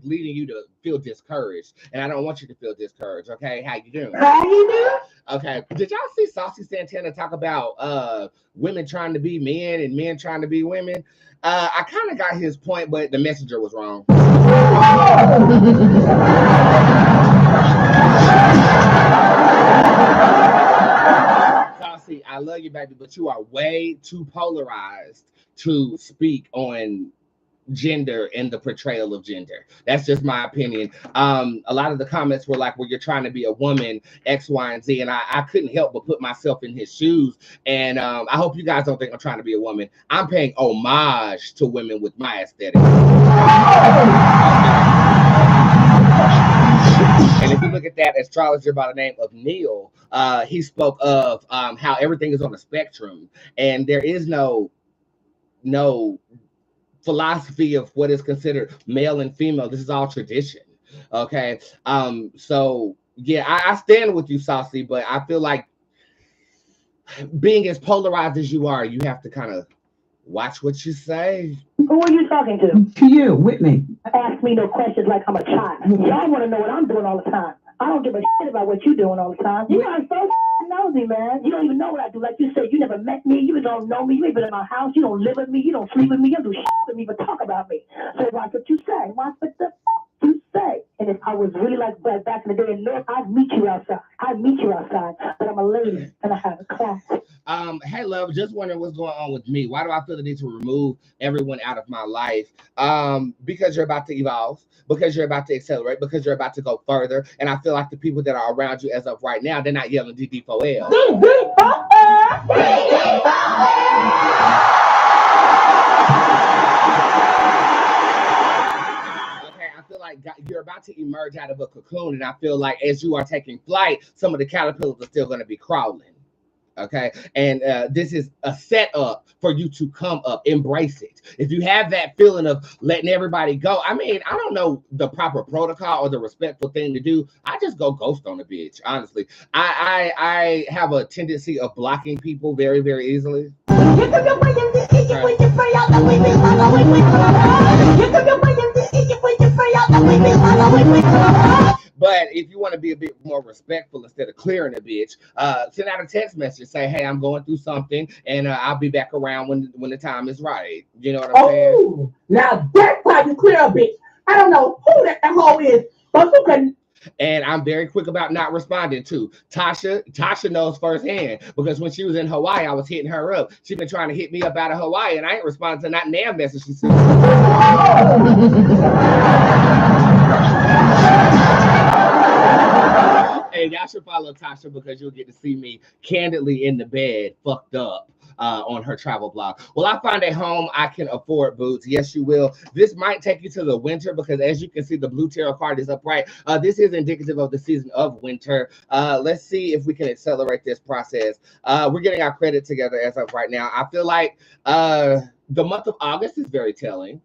Speaker 2: leading you to feel discouraged, and I don't want you to feel discouraged. Okay, how you doing?
Speaker 3: How you doing?
Speaker 2: Okay, did y'all see Saucy Santana talk about women trying to be men and men trying to be women? I kind of got his point, but the messenger was wrong. Saucy, I love you, baby, but you are way too polarized to speak on gender and the portrayal of gender. That's just my opinion. A lot of the comments were like, well, you're trying to be a woman, X, Y, and Z. And I couldn't help but put myself in his shoes. And I hope you guys don't think I'm trying to be a woman. I'm paying homage to women with my aesthetic. And if you look at that astrologer by the name of Neil, he spoke of how everything is on a spectrum and there is no philosophy of what is considered male and female. This is all tradition. Okay. So yeah, I stand with you, Saucy, but I feel like being as polarized as you are, you have to kind of watch what you say.
Speaker 3: Who are you talking to?
Speaker 1: To you, Whitney.
Speaker 3: Ask me no questions like I'm a child. Y'all want to know what I'm doing all the time. I don't give a shit about what you're doing all the time. You are so nosy, man. You don't even know what I do. Like you said, you never met me. You don't know me. You ain't been in my house. You don't live with me. You don't sleep with me. You don't do shit with me, but talk about me. So watch what you say. Watch what the you say. And if I was really like back in the day in North, I'd meet you outside. But I'm a lady and I have a class.
Speaker 2: Hey love, just wondering what's going on with me. Why do I feel the need to remove everyone out of my life? Because you're about to evolve, because you're about to accelerate, because you're about to go further. And I feel like the people that are around you as of right now, they're not yelling DD4L. You're about to emerge out of a cocoon, and I feel like as you are taking flight, some of the caterpillars are still going to be crawling. Okay, and this is a setup for you to come up, embrace it. If you have that feeling of letting everybody go, I mean, I don't know the proper protocol or the respectful thing to do. I just go ghost on a bitch. Honestly, I have a tendency of blocking people very, very easily. But if you want to be a bit more respectful instead of clearing a bitch, send out a text message, say, hey, I'm going through something, and I'll be back around when the time is right. You know what I'm saying?
Speaker 5: Now that's how you clear a bitch. I don't know who that hoe is, but who can.
Speaker 2: And I'm very quick about not responding to Tasha. Tasha knows firsthand because when she was in Hawaii, I was hitting her up. She's been trying to hit me up out of Hawaii, and I ain't responding to not damn message she sent. And y'all should follow Tasha because you'll get to see me candidly in the bed, fucked up. On her travel blog. Will I find a home I can afford, Boots? Yes, you will. This might take you to the winter because as you can see, the blue tarot card is upright. This is indicative of the season of winter. Let's see if we can accelerate this process. We're getting our credit together as of right now. I feel like the month of August is very telling.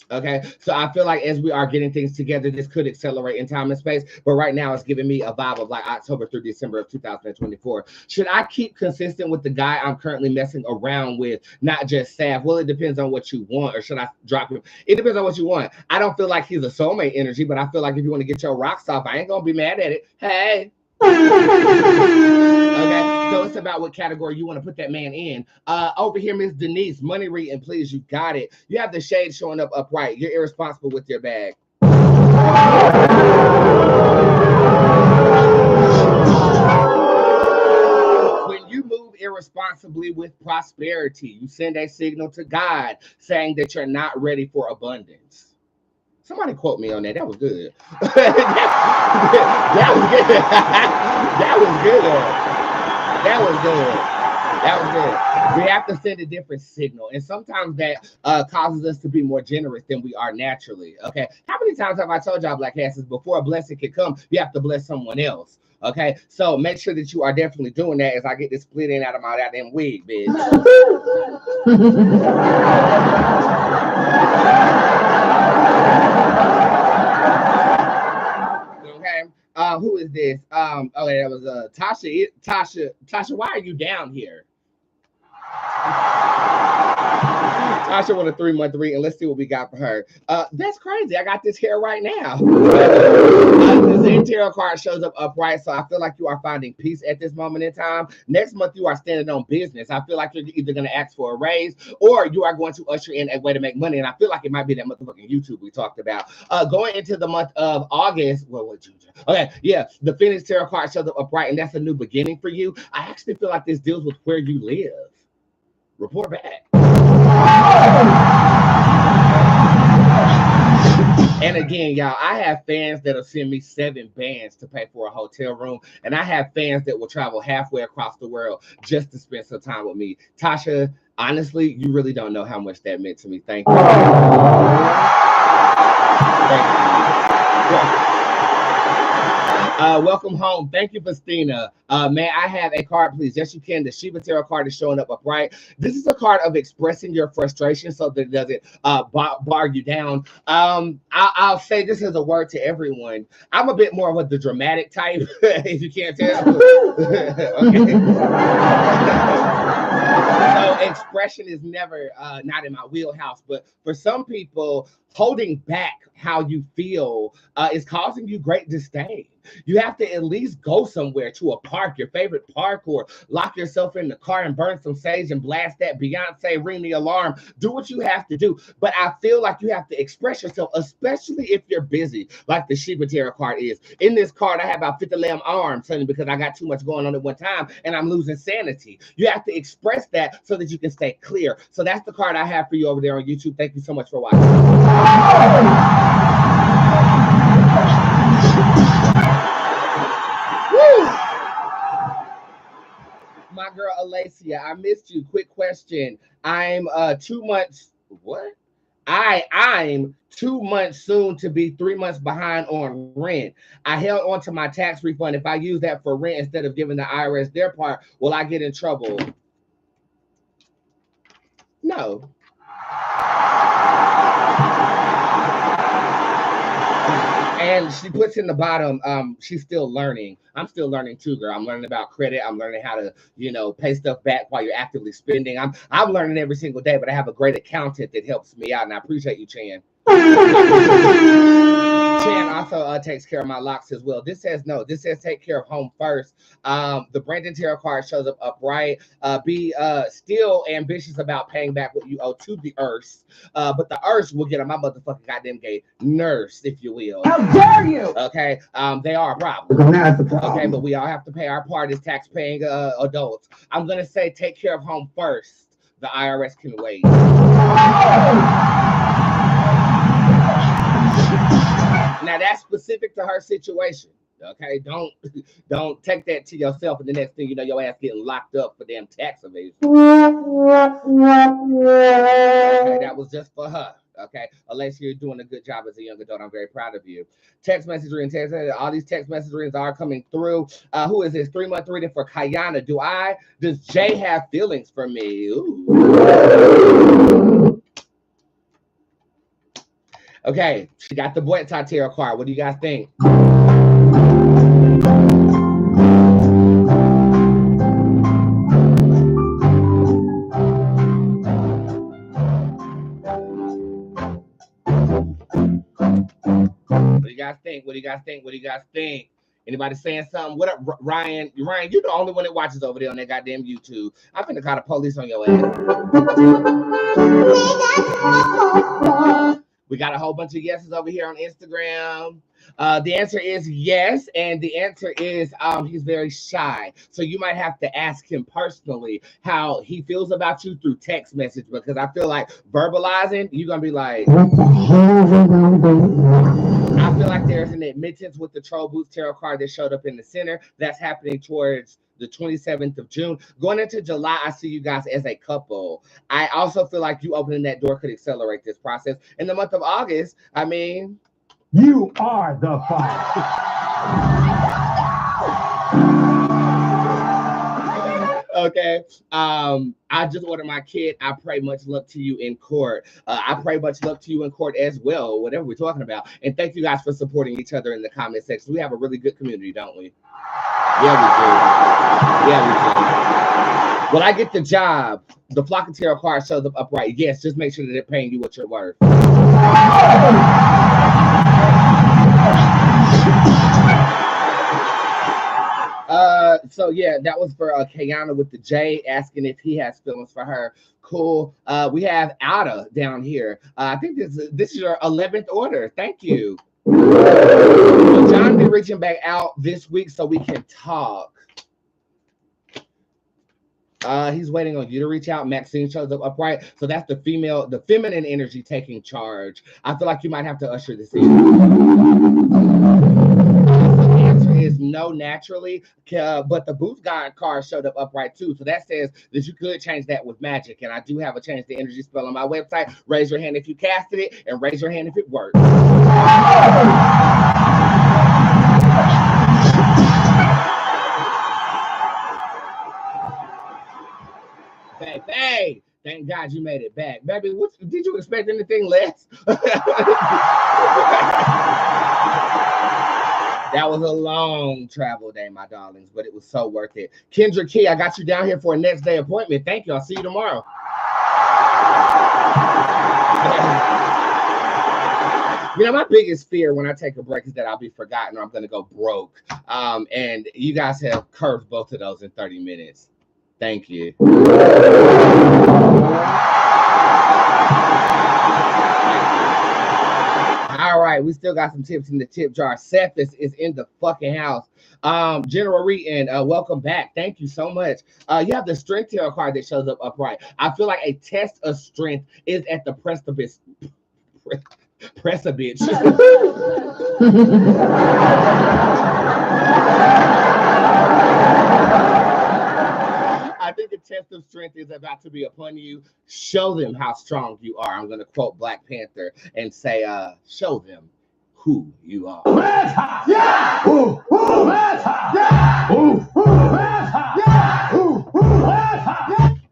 Speaker 2: Okay, so I feel like as we are getting things together, this could accelerate in time and space. But right now, it's giving me a vibe of like October through December of 2024. Should I keep consistent with the guy I'm currently messing around with, not just Sav? Well, it depends on what you want, or should I drop him? It depends on what you want. I don't feel like he's a soulmate energy, but I feel like if you want to get your rocks off, I ain't gonna be mad at it. Hey. Okay, so it's about what category you want to put that man in. Over here, Miss Denise, money reading, please. You got it. You have the shade showing up upright. You're irresponsible with your bag. When you move irresponsibly with prosperity, you send a signal to God saying that you're not ready for abundance. Somebody quote me on that. That was good. that was good. That was good. That was good. That was good. We have to send a different signal, and sometimes that causes us to be more generous than we are naturally. Okay, how many times have I told y'all, black asses, before a blessing can come, you have to bless someone else. Okay, so make sure that you are definitely doing that as I get this split in out of my goddamn wig, bitch. Okay. Who is this? Okay, that was Tasha. Tasha, why are you down here? Tasha won a 3-month reading. Let's see what we got for her. That's crazy. I got this hair right now. The Zen Tarot card shows up upright, so I feel like you are finding peace at this moment in time. Next month, you are standing on business. I feel like you're either going to ask for a raise or you are going to usher in a way to make money. And I feel like it might be that motherfucking YouTube we talked about. Going into the month of August, okay, yeah, the Phoenix Tarot card shows up upright, and that's a new beginning for you. I actually feel like this deals with where you live. Report back. And again, y'all, I have fans that'll send me 7 bands to pay for a hotel room, and I have fans that will travel halfway across the world just to spend some time with me. Tasha, honestly, you really don't know how much that meant to me. Thank you. Thank you. Welcome home. Thank you, Festina. May I have a card, please? Yes, you can. The Shiva Tarot card is showing up upright. This is a card of expressing your frustration so that it doesn't bar you down. I'll say this as a word to everyone. I'm a bit more of the dramatic type, if you can't tell. Okay. So expression is never not in my wheelhouse, but for some people, holding back how you feel is causing you great disdain. You have to at least go somewhere, to a park, your favorite park, or lock yourself in the car and burn some sage and blast that Beyonce, ring the alarm. Do what you have to do. But I feel like you have to express yourself, especially if you're busy, like the Shiva Tarot card is. In this card, I have about 50 lamb arms, honey, because I got too much going on at one time and I'm losing sanity. You have to express that so that you can stay clear. So that's the card I have for you over there on YouTube. Thank you so much for watching. My girl Alacia, I missed you. Quick question. I'm 2 months. What? I'm 2 months soon to be 3 months behind on rent. I held on to my tax refund. If I use that for rent instead of giving the IRS their part, will I get in trouble? No. And she puts in the bottom, she's still learning. I'm still learning too, girl. I'm learning about credit. I'm learning how to, pay stuff back while you're actively spending. I'm learning every single day, but I have a great accountant that helps me out, and I appreciate you, Chan. Chan also takes care of my locks as well. This says no. This says take care of home first. The Brandon Tarot card shows up upright. Be still ambitious about paying back what you owe to the earth. But the earth will get on my motherfucking goddamn gate. Nurse, if you will.
Speaker 5: How dare you?
Speaker 2: Okay. They are a problem. Okay, but we all have to pay our part as tax-paying adults. I'm gonna say take care of home first. The IRS can wait. Now that's specific to her situation. Okay, don't take that to yourself, and the next thing you know, your ass getting locked up for damn tax evasion. Okay, that was just for her. Okay, Alacia, you're doing a good job as a young adult. I'm very proud of you. Text message reading, all these text message readings are coming through. Who is this? 3-month reading for Kayana. Does Jay have feelings for me? Ooh. Okay, she got the Bootzé Tarot card. What do you guys think? What do you guys think? What do you guys think? What do you guys think? Anybody saying something? What up, Ryan? Ryan, you're the only one that watches over there on that goddamn YouTube. I'm finna call the police on your ass. We got a whole bunch of yeses over here on Instagram. The answer is yes, and the answer is he's very shy. So you might have to ask him personally how he feels about you through text message, because I feel like verbalizing, you're gonna be like, what the hell is gonna do? I feel like there's an admittance with the Troll Boots Tarot card that showed up in the center. That's happening towards the 27th of June. Going into July, I see you guys as a couple. I also feel like you opening that door could accelerate this process. In the month of August, I mean,
Speaker 7: you are the fire.
Speaker 2: Okay. I just ordered my kid. I pray much luck to you in court. I pray much luck to you in court as well, whatever we're talking about. And thank you guys for supporting each other in the comment section. We have a really good community, don't we? Yeah, we do. Yeah, we do. Will I get the job? The flock of tarot card shows up upright. Yes, just make sure that they're paying you what you're worth. So yeah, that was for Kayana with the J, asking if he has feelings for her. Cool. We have Ada down here. I think this is your 11th order. Thank you. John be reaching back out this week so we can talk. He's waiting on you to reach out. Maxine shows up upright. So that's the feminine energy taking charge. I feel like you might have to usher this in. Is no, naturally, but the Booth God card showed up upright too, so that says that you could change that with magic. And I do have a change the energy spell on my website. Raise your hand if you casted it, and raise your hand if it worked. Hey, thank God you made it back, baby. What did you expect anything less? That was a long travel day, my darlings, but it was so worth it. Kendra Key, I got you down here for a next day appointment. Thank you. I'll see you tomorrow. You know, my biggest fear when I take a break is that I'll be forgotten or I'm going to go broke. And you guys have curved both of those in 30 minutes. Thank you. All right, we still got some tips in the tip jar. Seth is in the fucking house. General Reeton, welcome back. Thank you so much. You have the strength tarot card that shows up upright. I feel like a test of strength is at the precipice. I think the test of strength is about to be upon you. Show them how strong you are. I'm going to quote Black Panther and say, show them who you are.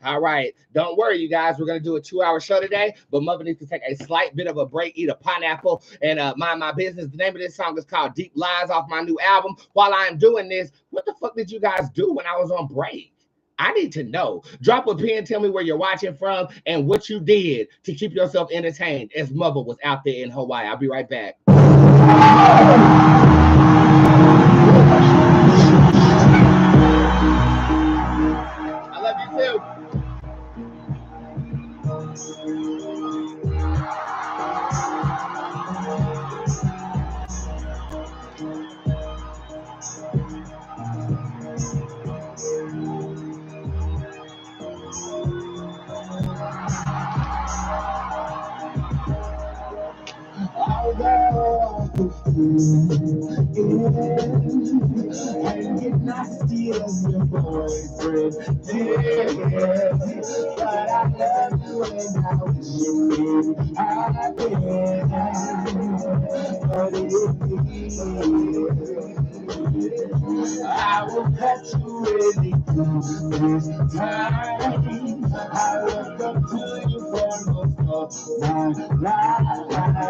Speaker 2: All right. Don't worry, you guys. We're going to do a 2-hour show today, but Mother needs to take a slight bit of a break, eat a pineapple, and mind my business. The name of this song is called Deep Lies off my new album. While I'm doing this, what the fuck did you guys do when I was on break? I need to know. Drop a pin, tell me where you're watching from and what you did to keep yourself entertained as Mother was out there in Hawaii. I'll be right back. I love you too. And get nasty as your boyfriend did. But I love you and I wish you happy. But it is. I will cut you really through this time. I look up to you for most of my life.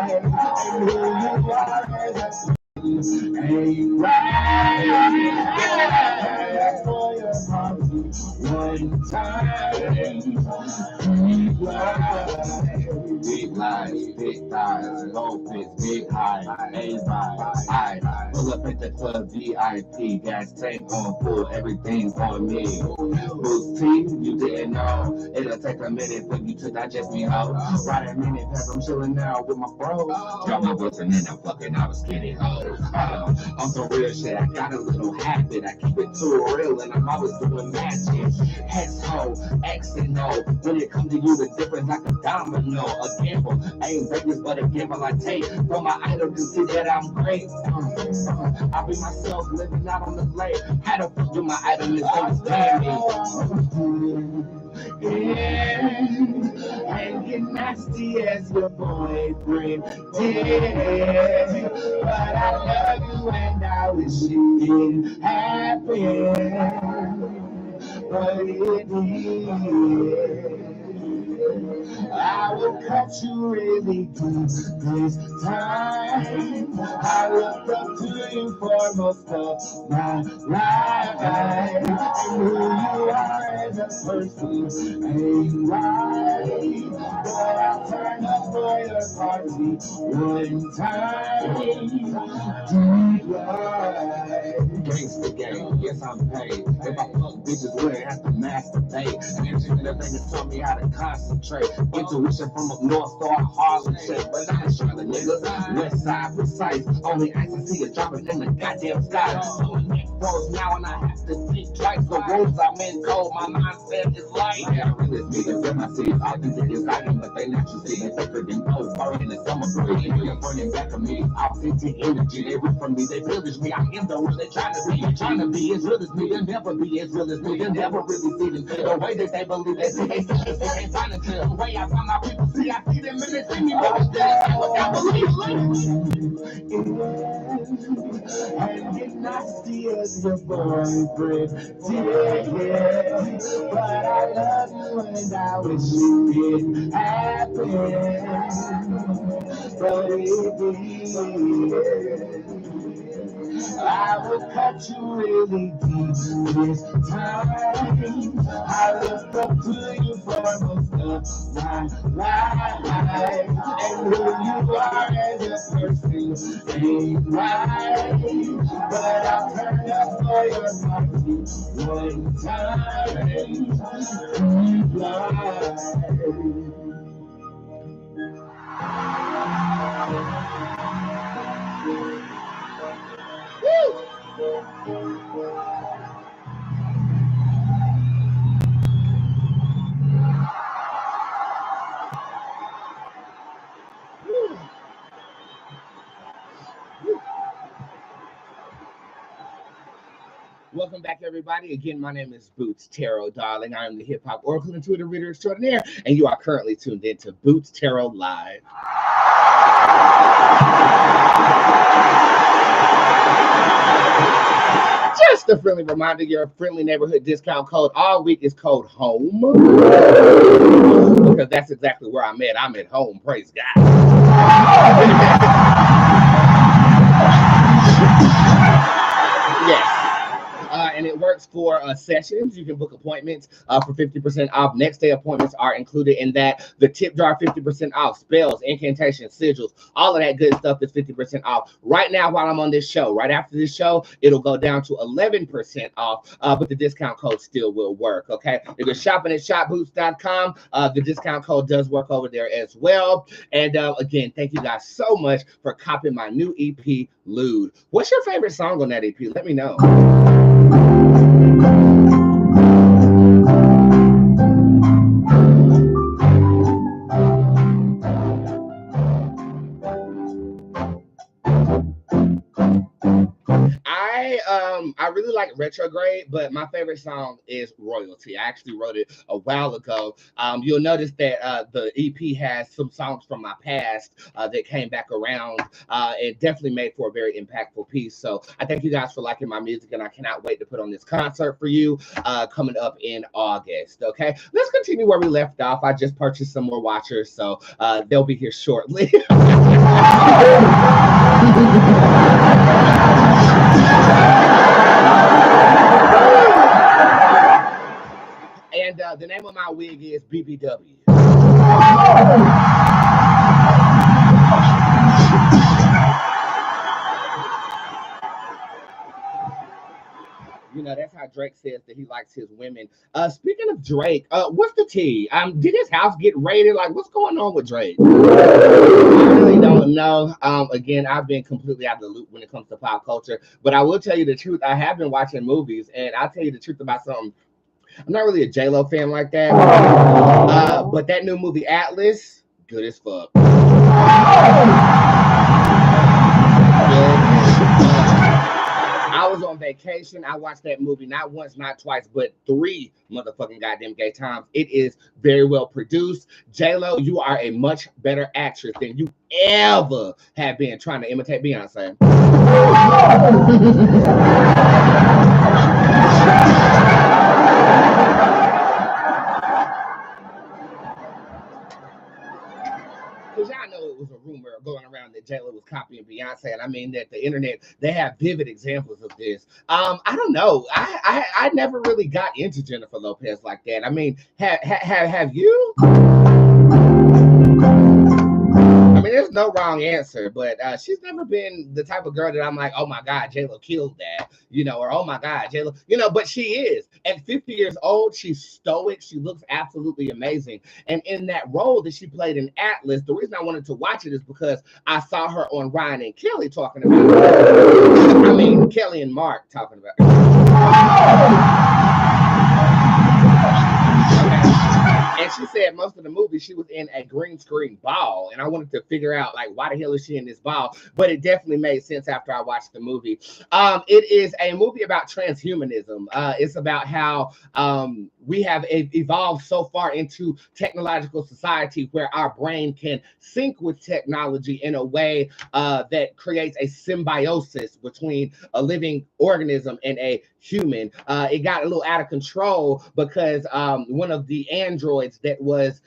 Speaker 2: And who you are as hey, right for your party one time. Big lies, big thighs, low fits, big high, A-Ride, I pull up at the club VIP, gas tank on full, everything's on me. Bootzé, you didn't know, it'll take a minute for you to digest me, ho. Right a minute, cause I'm chilling now with my bros. Drop my books and then I'm fucking, I was kidding, ho. On some real shit, I got a little habit, I keep it too real and I'm always doing magic. Hex, ho, X and O, when it comes to you, the difference like a domino, a gamble. I ain't Vegas, but a gamble I take. For my idol to see that I'm great. I be myself living out on the lake. How the fuck do my idol misunderstand me? And get nasty as your boyfriend did. But I love you and I wish it didn't happen. But it did. I will cut you really deep this time. I looked up to you for most of my life. And who you are as a person ain't right. But I'll turn up for your party one time. Deep life. Gangsta gang, yes I'm paid. If I fuck bitches, wouldn't have to masturbate. And if you never taught me how to concentrate. Intuition from up north, so I Harlem shake. But I ain't trying to niggas. West side precise. Only ice I see it dropping in the goddamn sky. So my neck froze now and I have to think twice. The roads I'm in cold, my mindset is light. Yeah, I really see it. When I see it, I think it is I am, but they not you see it. They freaking cold, burning in the summer breeze. You're burning back of me. Authentic energy. They rip from me, they pillage me. I am the one they trying to be. Trying to be as real as me. They'll never be as real as me. They'll never really see them. The way that they believe they see, they ain't find it. The way I find my people see, I see them and they see me. But that's what I believe. And get nasty as your boyfriend did. But I love you and I wish it didn't happen. But it did. I will cut you really deep this time. I look up to you for most of my life. And who you are as a person ain't right. But I'll turn up for your party one time. Deep life. Welcome back, everybody. Again, my name is Boots Tarot, darling. I am the hip hop oracle and Twitter reader extraordinaire, and you are currently tuned in to Boots Tarot Live. Just a friendly reminder, your friendly neighborhood discount code all week is code HOME. Because that's exactly where I'm at. I'm at home, praise God. Yes. And it works for sessions. You can book appointments for 50% off. Next day appointments are included in that. The tip jar, 50% off. Spells, incantations, sigils, all of that good stuff is 50% off. Right now, while I'm on this show, right after this show, it'll go down to 11% off, but the discount code still will work, okay? If you're shopping at shopboots.com, the discount code does work over there as well. And again, thank you guys so much for copying my new EP, Lewd. What's your favorite song on that EP? Let me know. I really like Retrograde, but my favorite song is Royalty. I actually wrote it a while ago. You'll notice that the EP has some songs from my past that came back around. It definitely made for a very impactful piece. So I thank you guys for liking my music, and I cannot wait to put on this concert for you coming up in August. Okay, let's continue where we left off. I just purchased some more watchers, so they'll be here shortly. And the name of my wig is BBW. You know, that's how Drake says that he likes his women. Speaking of Drake, what's the tea? Did his house get raided? Like, what's going on with Drake? I really don't know. Again, I've been completely out of the loop when it comes to pop culture. But I will tell you the truth. I have been watching movies, and I'll tell you the truth about something. I'm not really a J-Lo fan like that. But that new movie, Atlas, good as fuck. Good as fuck. on vacation. I watched that movie not once, not twice, but 3 motherfucking goddamn gay times. It is very well produced. J-Lo, you are a much better actress than you ever have been trying to imitate Beyonce. Because y'all know it was a rumor going around that J-Lo was copying Beyonce, and I mean that the internet, they have vivid examples of this. I don't know. I never really got into Jennifer Lopez like that. I mean, have you? I mean, there's no wrong answer, but she's never been the type of girl that I'm like, oh my God, J-Lo killed that, you know, or oh my God, J-Lo, you know, but she is. At 50 years old, she's stoic. She looks absolutely amazing. And in that role that she played in Atlas, the reason I wanted to watch it is because I saw her on Ryan and Kelly talking about it. I mean, Kelly and Mark talking about it. And she said most of the movie she was in a green screen ball, and I wanted to figure out like why the hell is she in this ball, but it definitely made sense after I watched the movie. It is a movie about transhumanism. It's about how we have evolved so far into technological society where our brain can sync with technology in a way that creates a symbiosis between a living organism and a human. It got a little out of control because one of the androids that was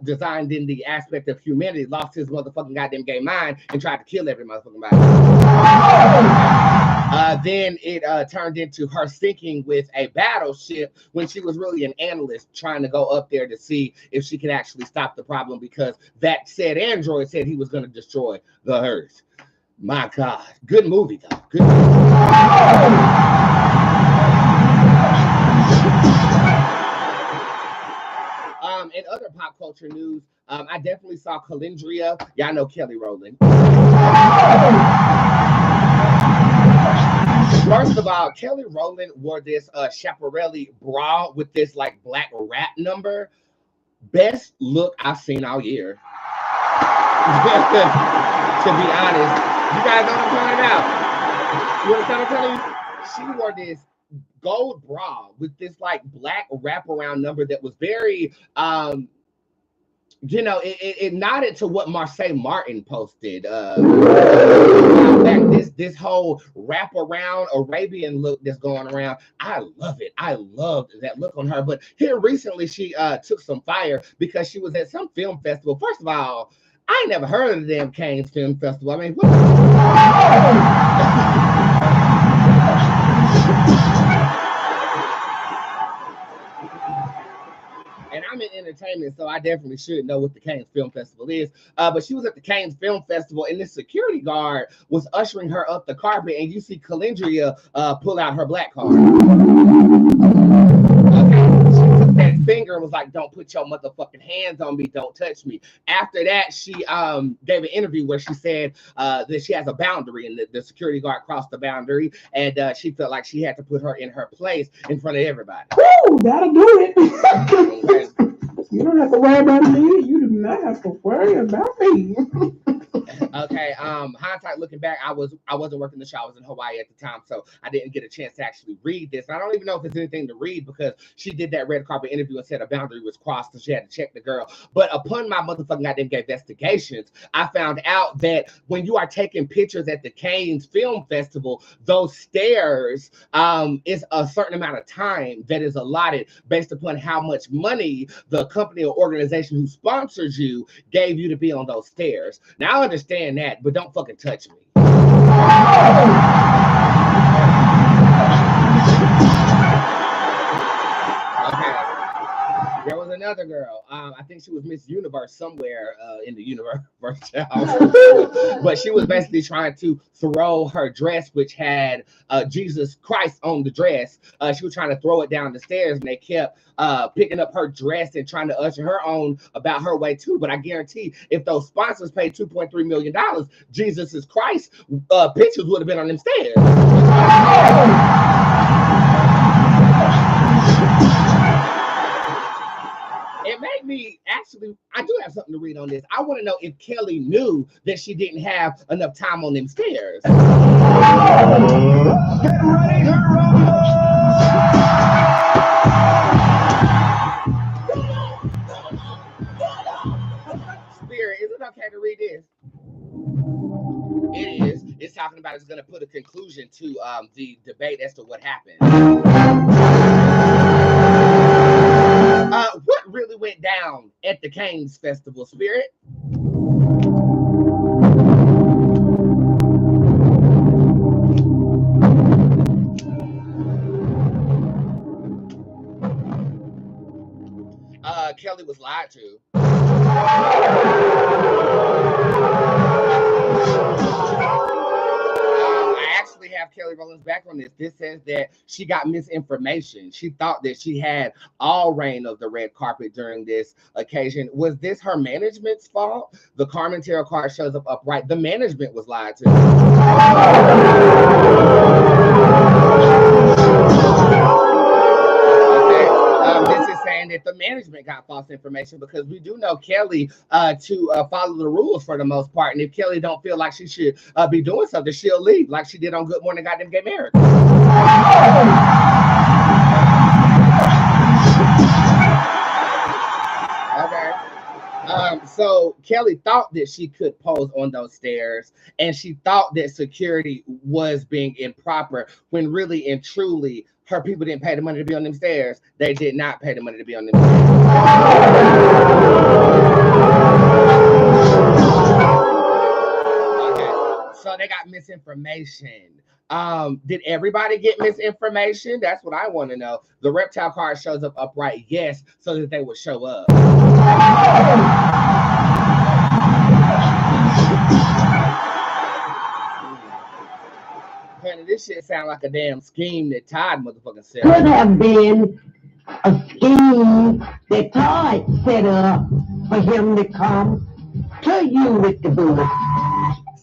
Speaker 2: designed in the aspect of humanity lost his motherfucking goddamn gay mind and tried to kill every motherfucking body. Then it turned into her syncing with a battleship when she was really an analyst trying to go up there to see if she could actually stop the problem, because that said android said he was going to destroy the Earth. My God. Good movie, though. Good movie. In other pop culture news, I definitely saw Calendria. Y'all know Kelly Rowland. First of all, Kelly Rowland wore this Schiaparelli bra with this like black wrap number. Best look I've seen all year. To be honest, you guys know what I'm talking about. You understand what I'm telling you? She wore this gold bra with this like black wraparound number that was very you know, it nodded to what Marseille Martin posted back, this whole wraparound Arabian look that's going around. I love it. I loved that look on her. But here recently she took some fire because she was at some film festival. First of all, I ain't never heard of the damn Cannes Film Festival. I mean, what? And I'm in entertainment, so I definitely should know what the Cannes Film Festival is. But she was at the Cannes Film Festival, and this security guard was ushering her up the carpet, and you see Calendria pull out her black card. She took that finger and was like, "Don't put your motherfucking hands on me. Don't touch me." After that, she gave an interview where she said that she has a boundary, and the security guard crossed the boundary, and she felt like she had to put her in her place in front of everybody.
Speaker 5: Woo, that'll do it. You don't have to worry about me. You do not have to worry about me.
Speaker 2: Okay. Hindsight looking back, I wasn't working the show. I was in Hawaii at the time, so I didn't get a chance to actually read this. And I don't even know if it's anything to read because she did that red carpet interview and said a boundary was crossed, so she had to check the girl. But upon my motherfucking goddamn investigations, I found out that when you are taking pictures at the Cannes Film Festival, those stairs is a certain amount of time that is allotted based upon how much money the company or organization who sponsors you gave you to be on those stairs. Now I understand that, but don't fucking touch me. Okay. There was another girl. I think she was Miss Universe somewhere in the universe, but she was basically trying to throw her dress, which had Jesus Christ on the dress. She was trying to throw it down the stairs, and they kept picking up her dress and trying to usher her on about her way too. But I guarantee, if those sponsors paid $2.3 million, Jesus Christ pictures would have been on them stairs. It made me actually, I do have something to read on this. I want to know if Kelly knew that she didn't have enough time on them stairs.
Speaker 6: Get ready
Speaker 2: Spirit, is it okay to read this? It is. It's talking about it's going to put a conclusion to the debate as to what happened. What really went down at the Canes Festival, Spirit? Kelly was lied to. I actually have Kelly Rowland's back on this. This says that she got misinformation. She thought that she had all reign of the red carpet during this occasion. Was this her management's fault? The Carmen Tarot card shows up upright. The management was lied to. This is saying that the management got false information because we do know Kelly to follow the rules for the most part. And if Kelly don't feel like she should be doing something, she'll leave like she did on Good Morning Goddamn Gay Marriage. Okay. So Kelly thought that she could pose on those stairs, and she thought that security was being improper when really and truly her people didn't pay the money to be on them stairs. They did not pay the money to be on them stairs. Okay. So they got misinformation. Did everybody get misinformation? That's what I want to know. The reptile card shows up upright, yes, so that they would show up. Honey, this shit sound like a damn scheme that Todd motherfucking said.
Speaker 1: Could have been a scheme that Todd set up for him to come to you with the bullet.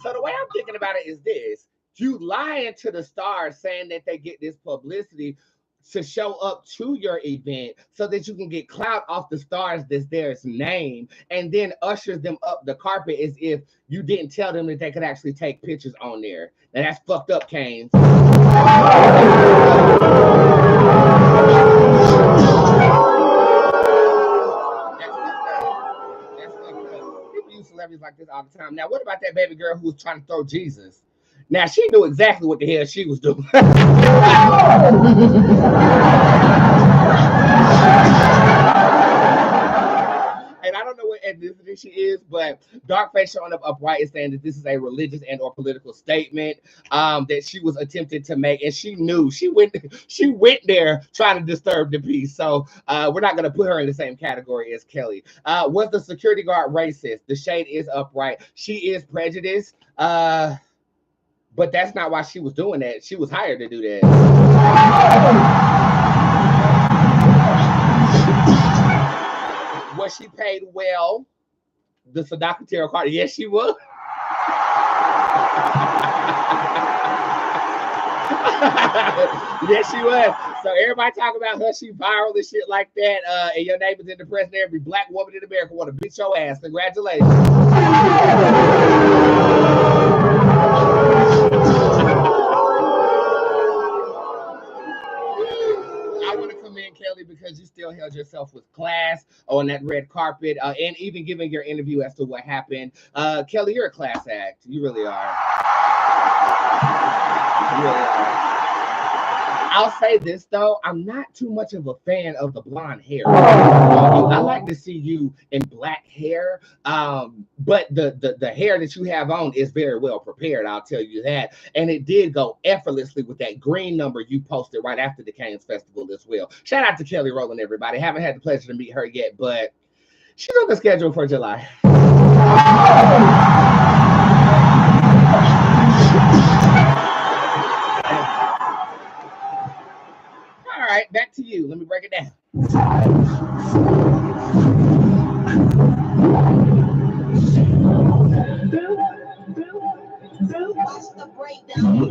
Speaker 2: So the way I'm thinking about it is this. You lying to the stars saying that they get this publicity to show up to your event so that you can get clout off the stars that's their name, and then ushers them up the carpet as if you didn't tell them that they could actually take pictures on there. Now that's fucked up, Kane. People use celebrities like this all the time. Now, what about that baby girl who was trying to throw Jesus? Now, she knew exactly what the hell she was doing. And I don't know what ethnicity she is, but Darkface showing up upright is saying that this is a religious and or political statement that she was attempting to make, and she knew she went there trying to disturb the peace. So we're not going to put her in the same category as Kelly. Was the security guard racist? The shade is upright. She is prejudiced. But that's not why she was doing that. She was hired to do that. Was she paid well? The Sadaka Tarot card. Yes, she was. Yes, she was. So everybody talk about her. She viral and shit like that. And your neighbors in the press and every black woman in America want to beat your ass. Congratulations. I want to commend Kelly because you still held yourself with class on that red carpet and even giving your interview as to what happened. Kelly, you're a class act. You really are. You really are. I'll say this though, I'm not too much of a fan of the blonde hair. I like to see you in black hair, but the hair that you have on is very well prepared, I'll tell you that. And it did go effortlessly with that green number you posted right after the Canes Festival as well. Shout out to Kelly Rowland, everybody. Haven't had the pleasure to meet her yet, but she's on the schedule for July. All right, back to you. Let me break it down.
Speaker 8: What's the breakdown?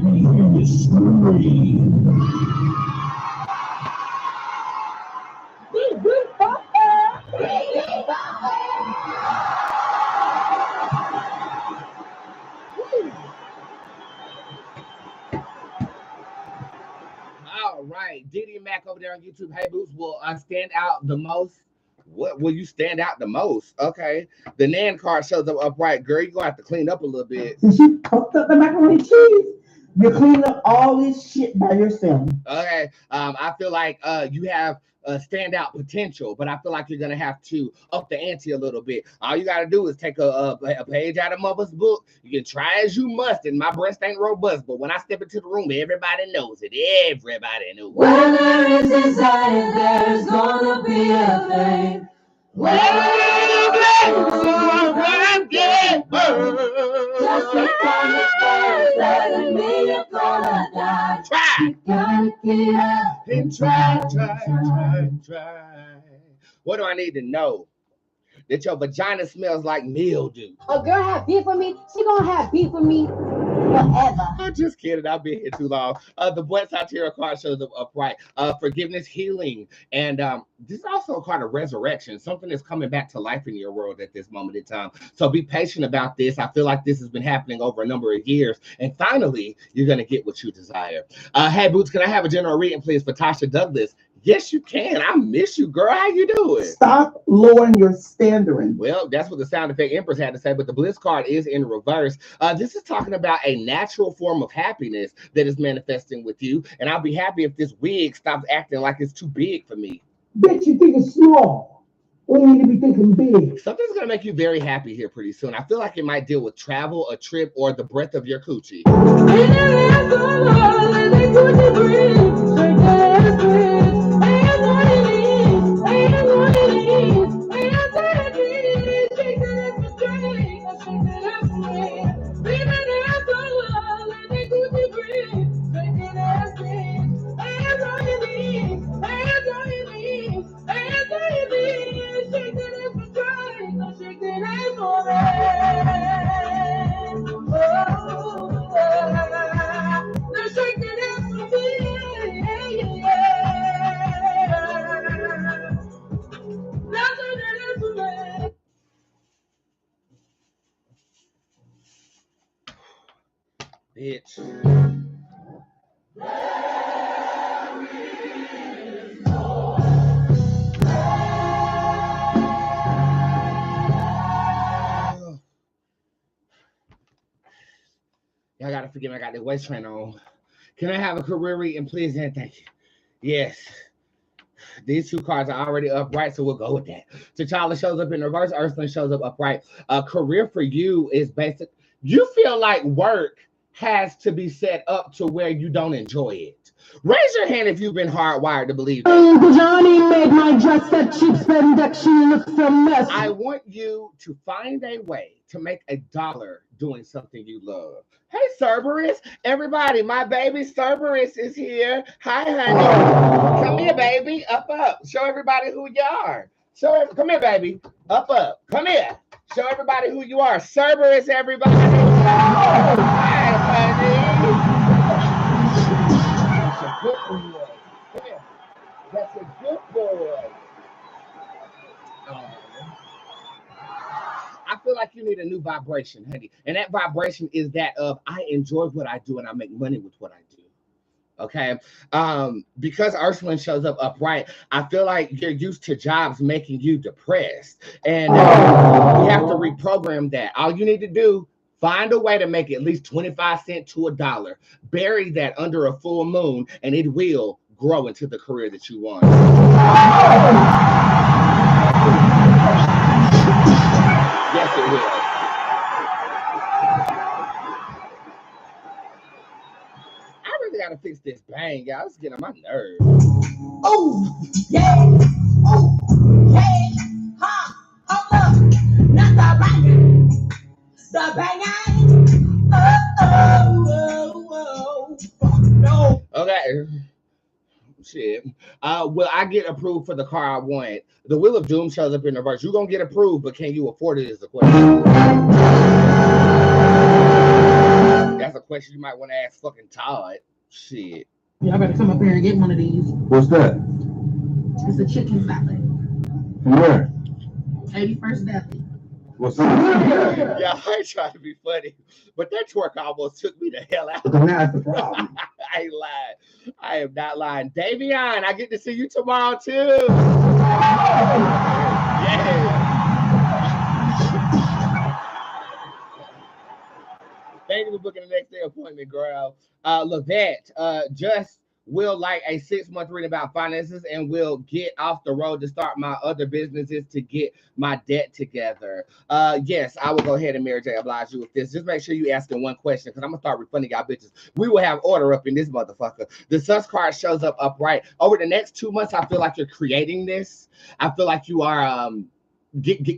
Speaker 2: All right, Diddy and Mac over there on YouTube. Hey, Boots will stand out the most. What will you stand out the most? Okay, the Nan card shows up upright. Girl, you're gonna have to clean up a little bit.
Speaker 1: Since you cooked up the macaroni and cheese, you clean up all this shit by yourself.
Speaker 2: Okay, I feel like you have standout potential, but I feel like you're gonna have to up the ante a little bit. All you gotta do is take a page out of mother's book. You can try as you must, and my breast ain't robust, but when I step into the room, everybody knows it. Everybody knows it.
Speaker 6: Where there is desire, there's gonna be a flame. Where just upon the first doesn't mean you're gonna die.
Speaker 2: Try.
Speaker 6: You gotta get up
Speaker 2: And try. What do I need to know? That your vagina smells like mildew.
Speaker 8: A girl have beef with me, she gonna have beef with me forever.
Speaker 2: I'm just kidding. I've been here too long. The Bootzé tarot card shows up upright. Forgiveness, healing, and this is also a card of resurrection. Something is coming back to life in your world at this moment in time. So be patient about this. I feel like this has been happening over a number of years, and finally, you're gonna get what you desire. Hey, Boots, can I have a general reading, please, for Tasha Douglas? Yes, you can. I miss you, girl. How you doing?
Speaker 1: Stop lowering your standard.
Speaker 2: Well, that's what the sound effect Empress had to say, but the Bliss card is in reverse. This is talking about a natural form of happiness that is manifesting with you, and I'll be happy if this wig stops acting like it's too big for me.
Speaker 1: Bitch, you think it's small. We need to be thinking big.
Speaker 2: Something's going to make you very happy here pretty soon. I feel like it might deal with travel, a trip, or the breadth of your coochie. Bitch. Y'all gotta forgive me, I got the waist trainer on. Can I have a career reading, please? And thank you. Yes. These two cards are already upright, so we'll go with that. T'Challa shows up in reverse, Ursula shows up upright. Career for you is basic. You feel like work has to be set up to where you don't enjoy it. Raise your hand if you've been hardwired to believe that.
Speaker 1: Johnny made my dress that cheap spandex looks a mess.
Speaker 2: I want you to find a way to make $1 doing something you love. Hey, Cerberus. Everybody, my baby Cerberus is here. Hi, honey. Come here, baby. Up. Show everybody who you are. Come here, baby. Up. Come here. Show everybody who you are. Cerberus, everybody. Hi, honey. That's a good boy. Come here. That's a good boy. I feel like you need a new vibration, honey. And that vibration is that of I enjoy what I do and I make money with what I do. Okay. Because Ursula shows up upright, I feel like you're used to jobs making you depressed. And we have to reprogram that. All you need to do, find a way to make at least 25 cents to $1. Bury that under a full moon, and it will grow into the career that you want. Yes, it will. I really gotta fix this bang, y'all. It's getting on my nerves.
Speaker 6: Oh, yeah. Oh, yeah. Ha. Hold up. Not the bang. The bang. Oh. No.
Speaker 2: Okay. Shit. Will I get approved for the car I want? The Wheel of Doom shows up in reverse. You're gonna get approved, but can you afford it is the question. That's a question you might want to ask fucking Todd. Shit.
Speaker 5: Y'all better come up here and get one of these.
Speaker 4: What's that?
Speaker 5: It's a chicken salad.
Speaker 4: Where?
Speaker 5: 81st Deli.
Speaker 4: What's that?
Speaker 2: Yeah, I ain't trying to be funny, but that twerk almost took me the hell out.
Speaker 1: That's the problem.
Speaker 2: I ain't lying. I am not lying. Davion, I get to see you tomorrow too. Yeah. Thank you for booking the next day appointment, girl. Levette, just will like a 6-month reading about finances and will get off the road to start my other businesses to get my debt together. Yes, I will go ahead and Mary J oblige you with this. Just make sure you asking one question because I'm gonna start refunding y'all bitches. We will have order up in this motherfucker. The sus card shows up upright. Over the next 2 months, I feel like you're creating this. I feel like you are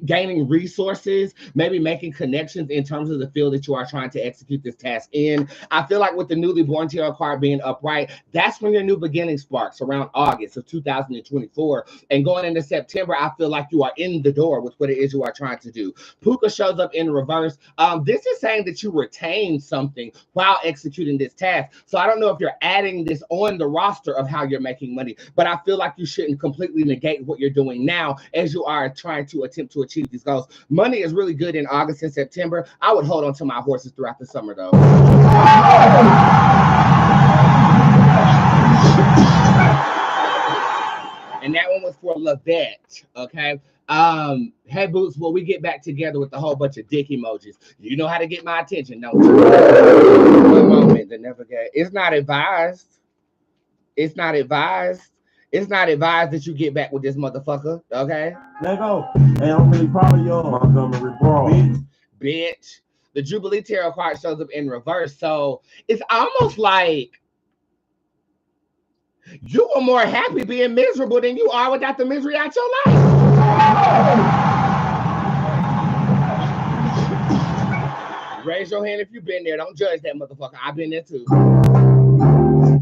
Speaker 2: gaining resources, maybe making connections in terms of the field that you are trying to execute this task in. I feel like with the newly born tarot card being upright, that's when your new beginning sparks around August of 2024. And going into September, I feel like you are in the door with what it is you are trying to do. Puka shows up in reverse. This is saying that you retain something while executing this task. So I don't know if you're adding this on the roster of how you're making money, but I feel like you shouldn't completely negate what you're doing now as you are trying to attempt to achieve these goals. Money is really good in August and September. I would hold on to my horses throughout the summer though. And that one was for Lavette, okay? Hey Boots, will we get back together with a whole bunch of dick emojis? You know how to get my attention, don't you? One moment to never get. It's not advised. It's not advised. It's not advised that you get back with this motherfucker, okay?
Speaker 6: Let go. Hey, I'm really proud of y'all. Montgomery Broad.
Speaker 2: Bitch. The Jubilee Tarot card shows up in reverse. So it's almost like you are more happy being miserable than you are without the misery out your life. Raise your hand if you've been there. Don't judge that motherfucker. I've been there too.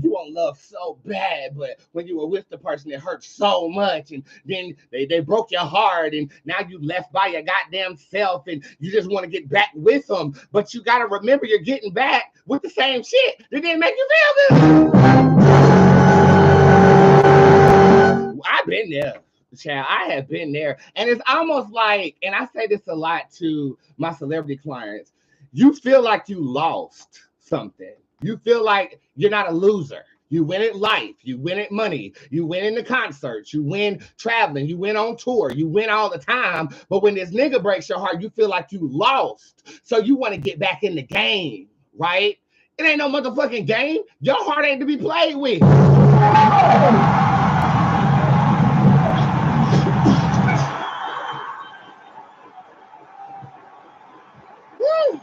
Speaker 2: You want love so bad, but when you were with the person, it hurt so much, and then they broke your heart, and now you left by your goddamn self, and you just want to get back with them, but you got to remember you're getting back with the same shit that didn't make you feel good. I've been there, child. I have been there, and it's almost like, and I say this a lot to my celebrity clients, you feel like you lost something. You feel like you're not a loser. You win at life. You win at money. You win in the concerts. You win traveling. You win on tour. You win all the time. But when this nigga breaks your heart, you feel like you lost. So you want to get back in the game, right? It ain't no motherfucking game. Your heart ain't to be played with. Woo!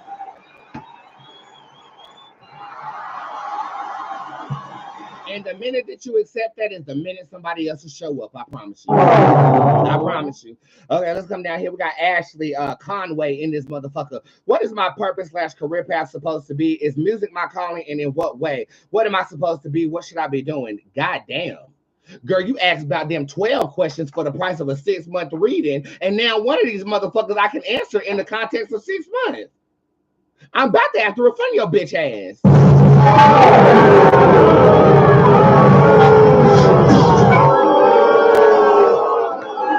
Speaker 2: And the minute that you accept that is the minute somebody else will show up. I promise you. I promise you. Okay, let's come down here. We got Ashley Conway in this motherfucker. What is my purpose/career path supposed to be? Is music my calling, and in what way? What am I supposed to be? What should I be doing? God damn. Girl, you asked about them 12 questions for the price of a 6-month reading, and now one of these motherfuckers I can answer in the context of 6 months. I'm about to have to refund your bitch ass.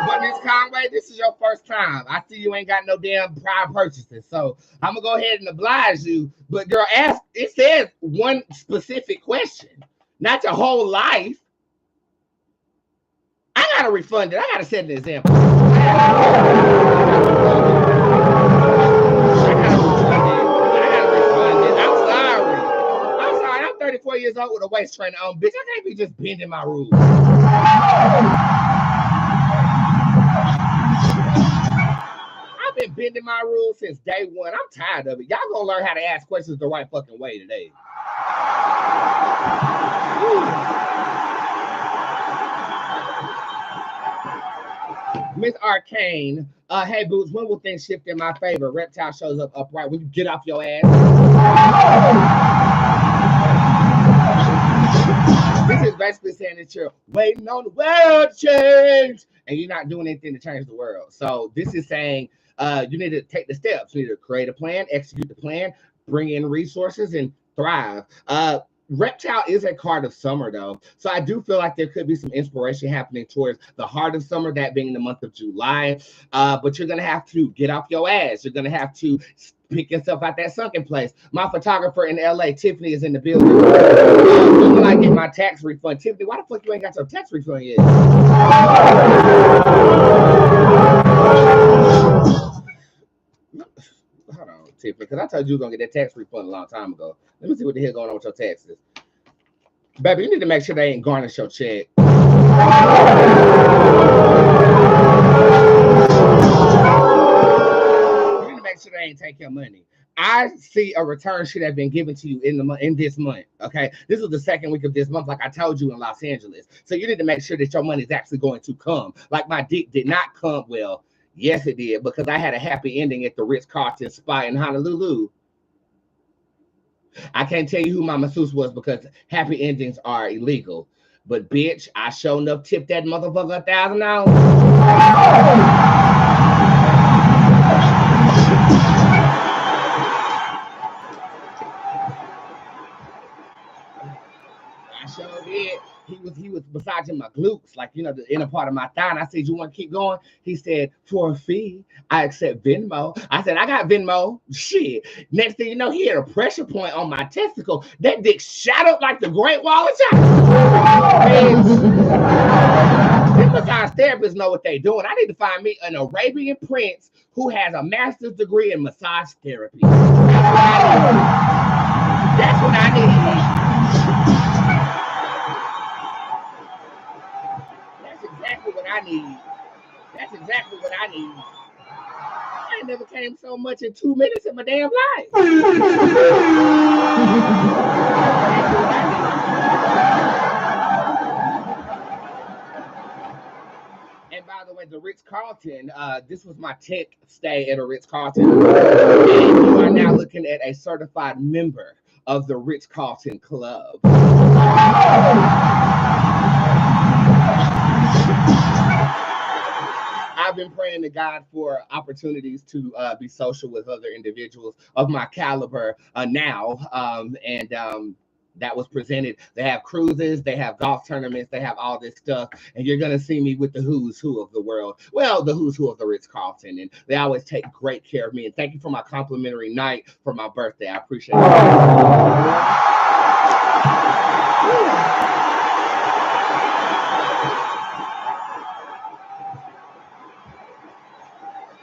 Speaker 2: But Miss Conway, this is your first time. I see you ain't got no damn prior purchases, so I'm gonna go ahead and oblige you. But girl, ask. It says one specific question, not your whole life. I gotta refund it. I gotta set an example. I'm sorry. I'm 34 years old with a waist trainer on, bitch. I can't be just bending my rules. I've been bending my rules since day one. I'm tired of it. Y'all gonna learn how to ask questions the right fucking way today. Miss Arcane, hey Boots, when will things shift in my favor? Reptile shows up upright. When you get off your ass. This is basically saying that you're waiting on the world to change, and you're not doing anything to change the world. So this is saying you need to take the steps. You need to create a plan, execute the plan, bring in resources, and thrive. Reptile is a card of summer, though. So I do feel like there could be some inspiration happening towards the heart of summer, that being the month of July. But you're going to have to get off your ass. You're going to have to pick yourself out that sunken place. My photographer in LA, Tiffany, is in the building. When I get my tax refund. Tiffany, why the fuck you ain't got your tax refund yet? Hold on, Tiffany, because I told you you were going to get that tax refund a long time ago. Let me see what the hell going on with your taxes. Baby, you need to make sure they ain't garnish your check. You need to make sure they ain't take your money. I see a return should have been given to you in this month. Okay, this is the second week of this month, like I told you in Los Angeles. So you need to make sure that your money is actually going to come. Like my dick did not come. Well, yes, it did, because I had a happy ending at the Ritz-Carlton Spa in Honolulu. I can't tell you who my masseuse was because happy endings are illegal. But bitch, I sure enough tipped that motherfucker $1,000. I sure did. He was massaging my glutes, like, you know, the inner part of my thigh. And I said, you want to keep going? He said, for a fee, I accept Venmo. I said, I got Venmo. Shit. Next thing you know, he had a pressure point on my testicle. That dick shot up like the Great Wall of China. These massage therapists know what they're doing. I need to find me an Arabian prince who has a master's degree in massage therapy. That's what I need. I need. That's exactly what I need. I ain't never came so much in 2 minutes in my damn life. And by the way, the Ritz-Carlton, this was my 10th stay at a Ritz-Carlton. And you are now looking at a certified member of the Ritz-Carlton Club. I've been praying to God for opportunities to be social with other individuals of my caliber now. That was presented. They have cruises, they have golf tournaments, they have all this stuff. And you're going to see me with the who's who of the world. Well, the who's who of the Ritz-Carlton. And they always take great care of me. And thank you for my complimentary night for my birthday. I appreciate it.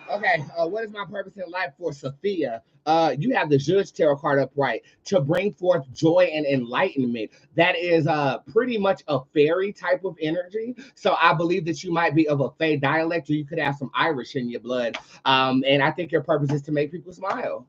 Speaker 2: Okay, what is my purpose in life for Sophia? You have the Judge Tarot card upright to bring forth joy and enlightenment. That is pretty much a fairy type of energy. So I believe that you might be of a Fey dialect, or you could have some Irish in your blood. And I think your purpose is to make people smile.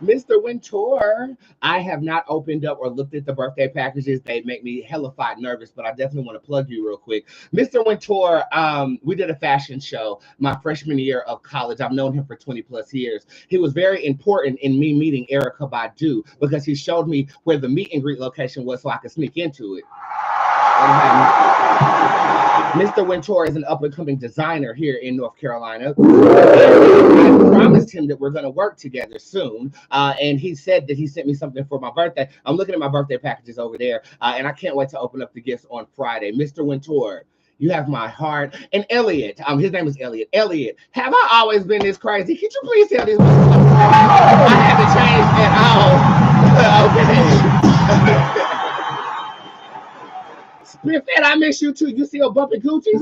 Speaker 2: Mr. Wintour, I have not opened up or looked at the birthday packages. They make me hellified nervous, but I definitely want to plug you real quick. Mr. Wintour, we did a fashion show my freshman year of college. I've known him for 20 plus years. He was very important in me meeting Erykah Badu because he showed me where the meet and greet location was so I could sneak into it. Mr. Wintour is an up-and-coming designer here in North Carolina. I promised him that we're going to work together soon, and he said that he sent me something for my birthday. I'm looking at my birthday packages over there, and I can't wait to open up the gifts on Friday. Mr. Wintour, you have my heart. And Elliot, his name is Elliot. Elliot, have I always been this crazy? Could you please tell these I haven't changed at all. Okay. Spiffett, I miss you too. You still bumping coochies?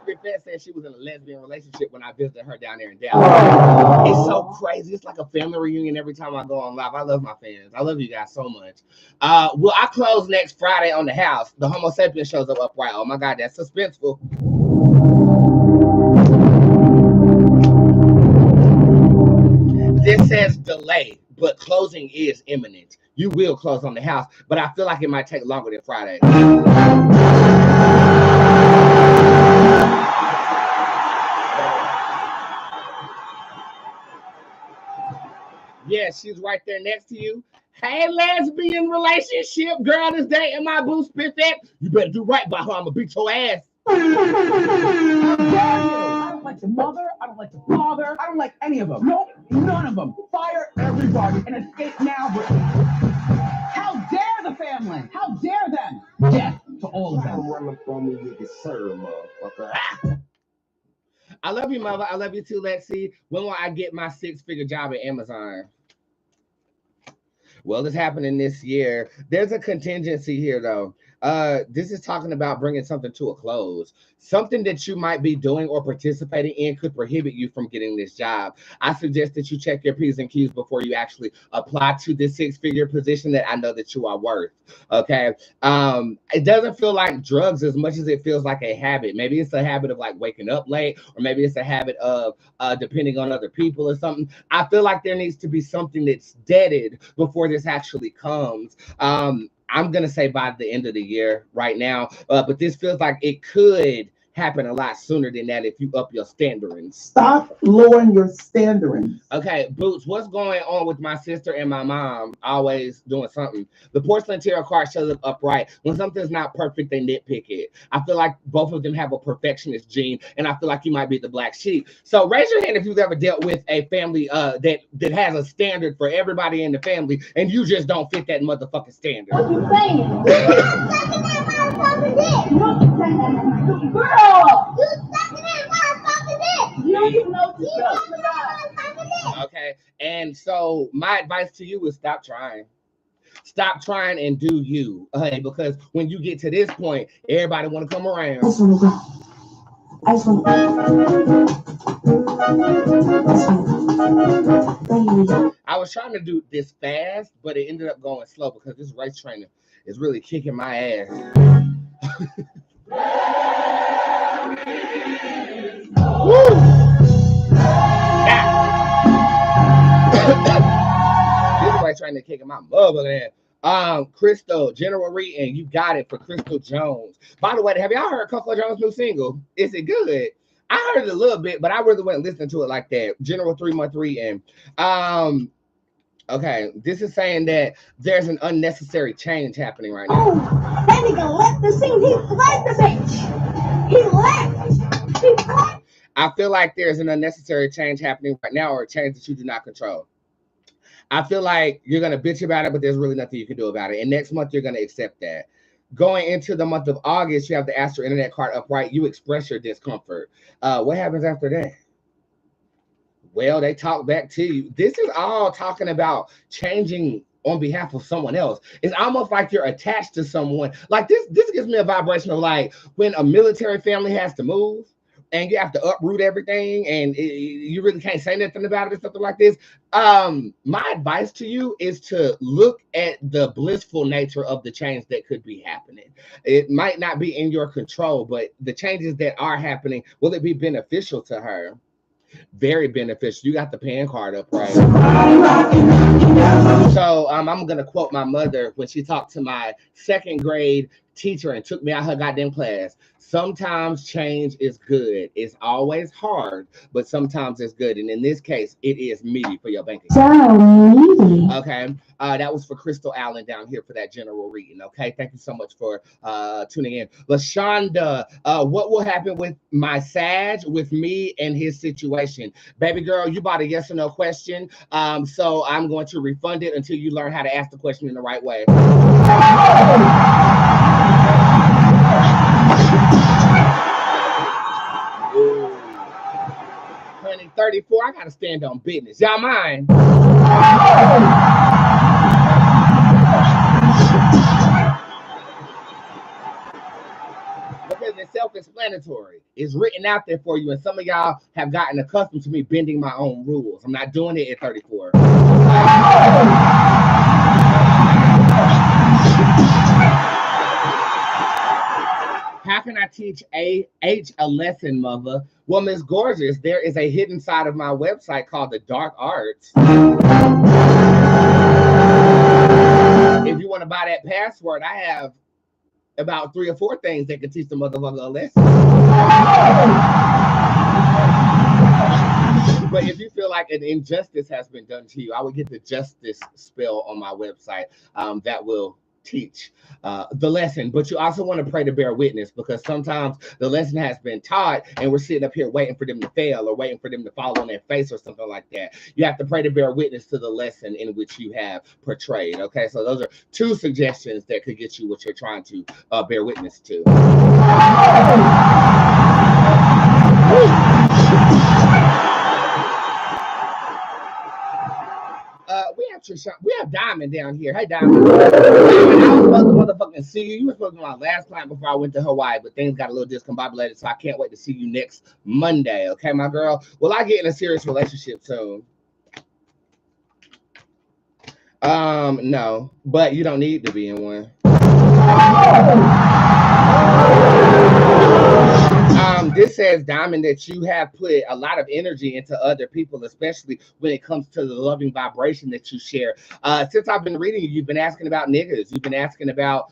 Speaker 2: Spiffett said she was in a lesbian relationship when I visited her down there in Dallas. It's so crazy. It's like a family reunion every time I go on live. I love my fans. I love you guys so much. Well, I close next Friday on the house. The Homo Sapien shows up upright. Oh my God, that's suspenseful. This says delay, but closing is imminent. You will close on the house, but I feel like it might take longer than Friday. Yeah, she's right there next to you. Hey, lesbian relationship girl that's dating my boo spit that. You better do right by her. I'm gonna beat your ass.
Speaker 9: How dare you? I don't like your mother. I don't like your father. I don't like any of them. Nope, none of them. Fire everybody and escape now. But how dare the family? How dare them? Death to all of them.
Speaker 2: Run up on me, you can serve, motherfucker. I love you, mother. I love you too. Let's see. When will I get my 6-figure job at Amazon? Well, it's happening this year. There's a contingency here, though. This is talking about bringing something to a close. Something that you might be doing or participating in could prohibit you from getting this job. I suggest that you check your P's and Q's before you actually apply to this 6-figure position that I know that you are worth. Okay. It doesn't feel like drugs as much as it feels like a habit. Maybe it's a habit of like waking up late, or maybe it's a habit of depending on other people or something. I feel like there needs to be something that's deaded before this actually comes. I'm going to say by the end of the year right now, but this feels like it could happen a lot sooner than that if you up your standards.
Speaker 5: Stop lowering your standards.
Speaker 2: Okay, Boots, what's going on with my sister and my mom always doing something? The porcelain tarot card shows up upright. When something's not perfect, they nitpick it. I feel like both of them have a perfectionist gene, and I feel like you might be the black sheep. So raise your hand if you've ever dealt with a family that has a standard for everybody in the family, and you just don't fit that motherfucking standard.
Speaker 3: What you saying? Girl! You sucking that motherfucking dick! You don't even know what you're talking about.
Speaker 2: Okay, and so my advice to you is stop trying. Stop trying and do you. Okay, because when you get to this point, everybody want to come around.
Speaker 1: I just want to.
Speaker 2: I was trying to do this fast, but it ended up going slow because this race trainer is really kicking my ass. Woo! This race trainer kicking my mother ass. Crystal, General reading, you got it for Crystal Jones. By the way, have y'all heard Coco Jones' new single? Is it good? I heard it a little bit, but I really wasn't listening to it like that. General 3-month reading. Okay, this is saying that there's an unnecessary change happening right now.
Speaker 3: Oh, that nigga left the scene. He left the bitch. He left. He left.
Speaker 2: I feel like there's an unnecessary change happening right now, or a change that you do not control. I feel like you're going to bitch about it, but there's really nothing you can do about it. And next month, you're going to accept that. Going into the month of August, you have the Astro Internet card upright. You express your discomfort. What happens after that? Well, they talk back to you. This is all talking about changing on behalf of someone else. It's almost like you're attached to someone. Like this gives me a vibration of like when a military family has to move and you have to uproot everything and you really can't say nothing about it or something like this. My advice to you is to look at the blissful nature of the change that could be happening. It might not be in your control, but the changes that are happening, will it be beneficial to her? Very beneficial. You got the pan card up, right? So I'm gonna quote my mother when she talked to my 2nd grade teacher and took me out her goddamn class. Sometimes change is good. It's always hard, but sometimes it's good. And in this case, it is meaty for your bank account. Okay. That was for Crystal Allen down here for that general reading. Okay. Thank you so much for tuning in. LaShonda, what will happen with my Sag, with me and his situation? Baby girl, you bought a yes or no question. So I'm going to refund it until you learn how to ask the question in the right way. Honey, 34, I gotta stand on business. Y'all mind? Because it's self-explanatory. It's written out there for you, and some of y'all have gotten accustomed to me bending my own rules. I'm not doing it at 34. How can I teach H a lesson, mother? Well, Miss Gorgeous, there is a hidden side of my website called the Dark Arts. If you want to buy that password, I have about 3 or 4 things that can teach the motherfucker a lesson. But if you feel like like an injustice has been done to you, I would get the justice spell on my website that will teach the lesson. But you also want to pray to bear witness, because sometimes the lesson has been taught and we're sitting up here waiting for them to fail or waiting for them to fall on their face or something like that. You have to pray to bear witness to the lesson in which you have portrayed. Okay, so those are 2 suggestions that could get you what you're trying to bear witness to. We have Diamond down here. Hey, Diamond. I was supposed to motherfucking see you. You were supposed to be my last client before I went to Hawaii, but things got a little discombobulated, so I can't wait to see you next Monday. Okay, my girl? Will I get in a serious relationship soon? No, but you don't need to be in one. This says, Diamond, that you have put a lot of energy into other people, especially when it comes to the loving vibration that you share. Since I've been reading you, you've been asking about niggas. You've been asking about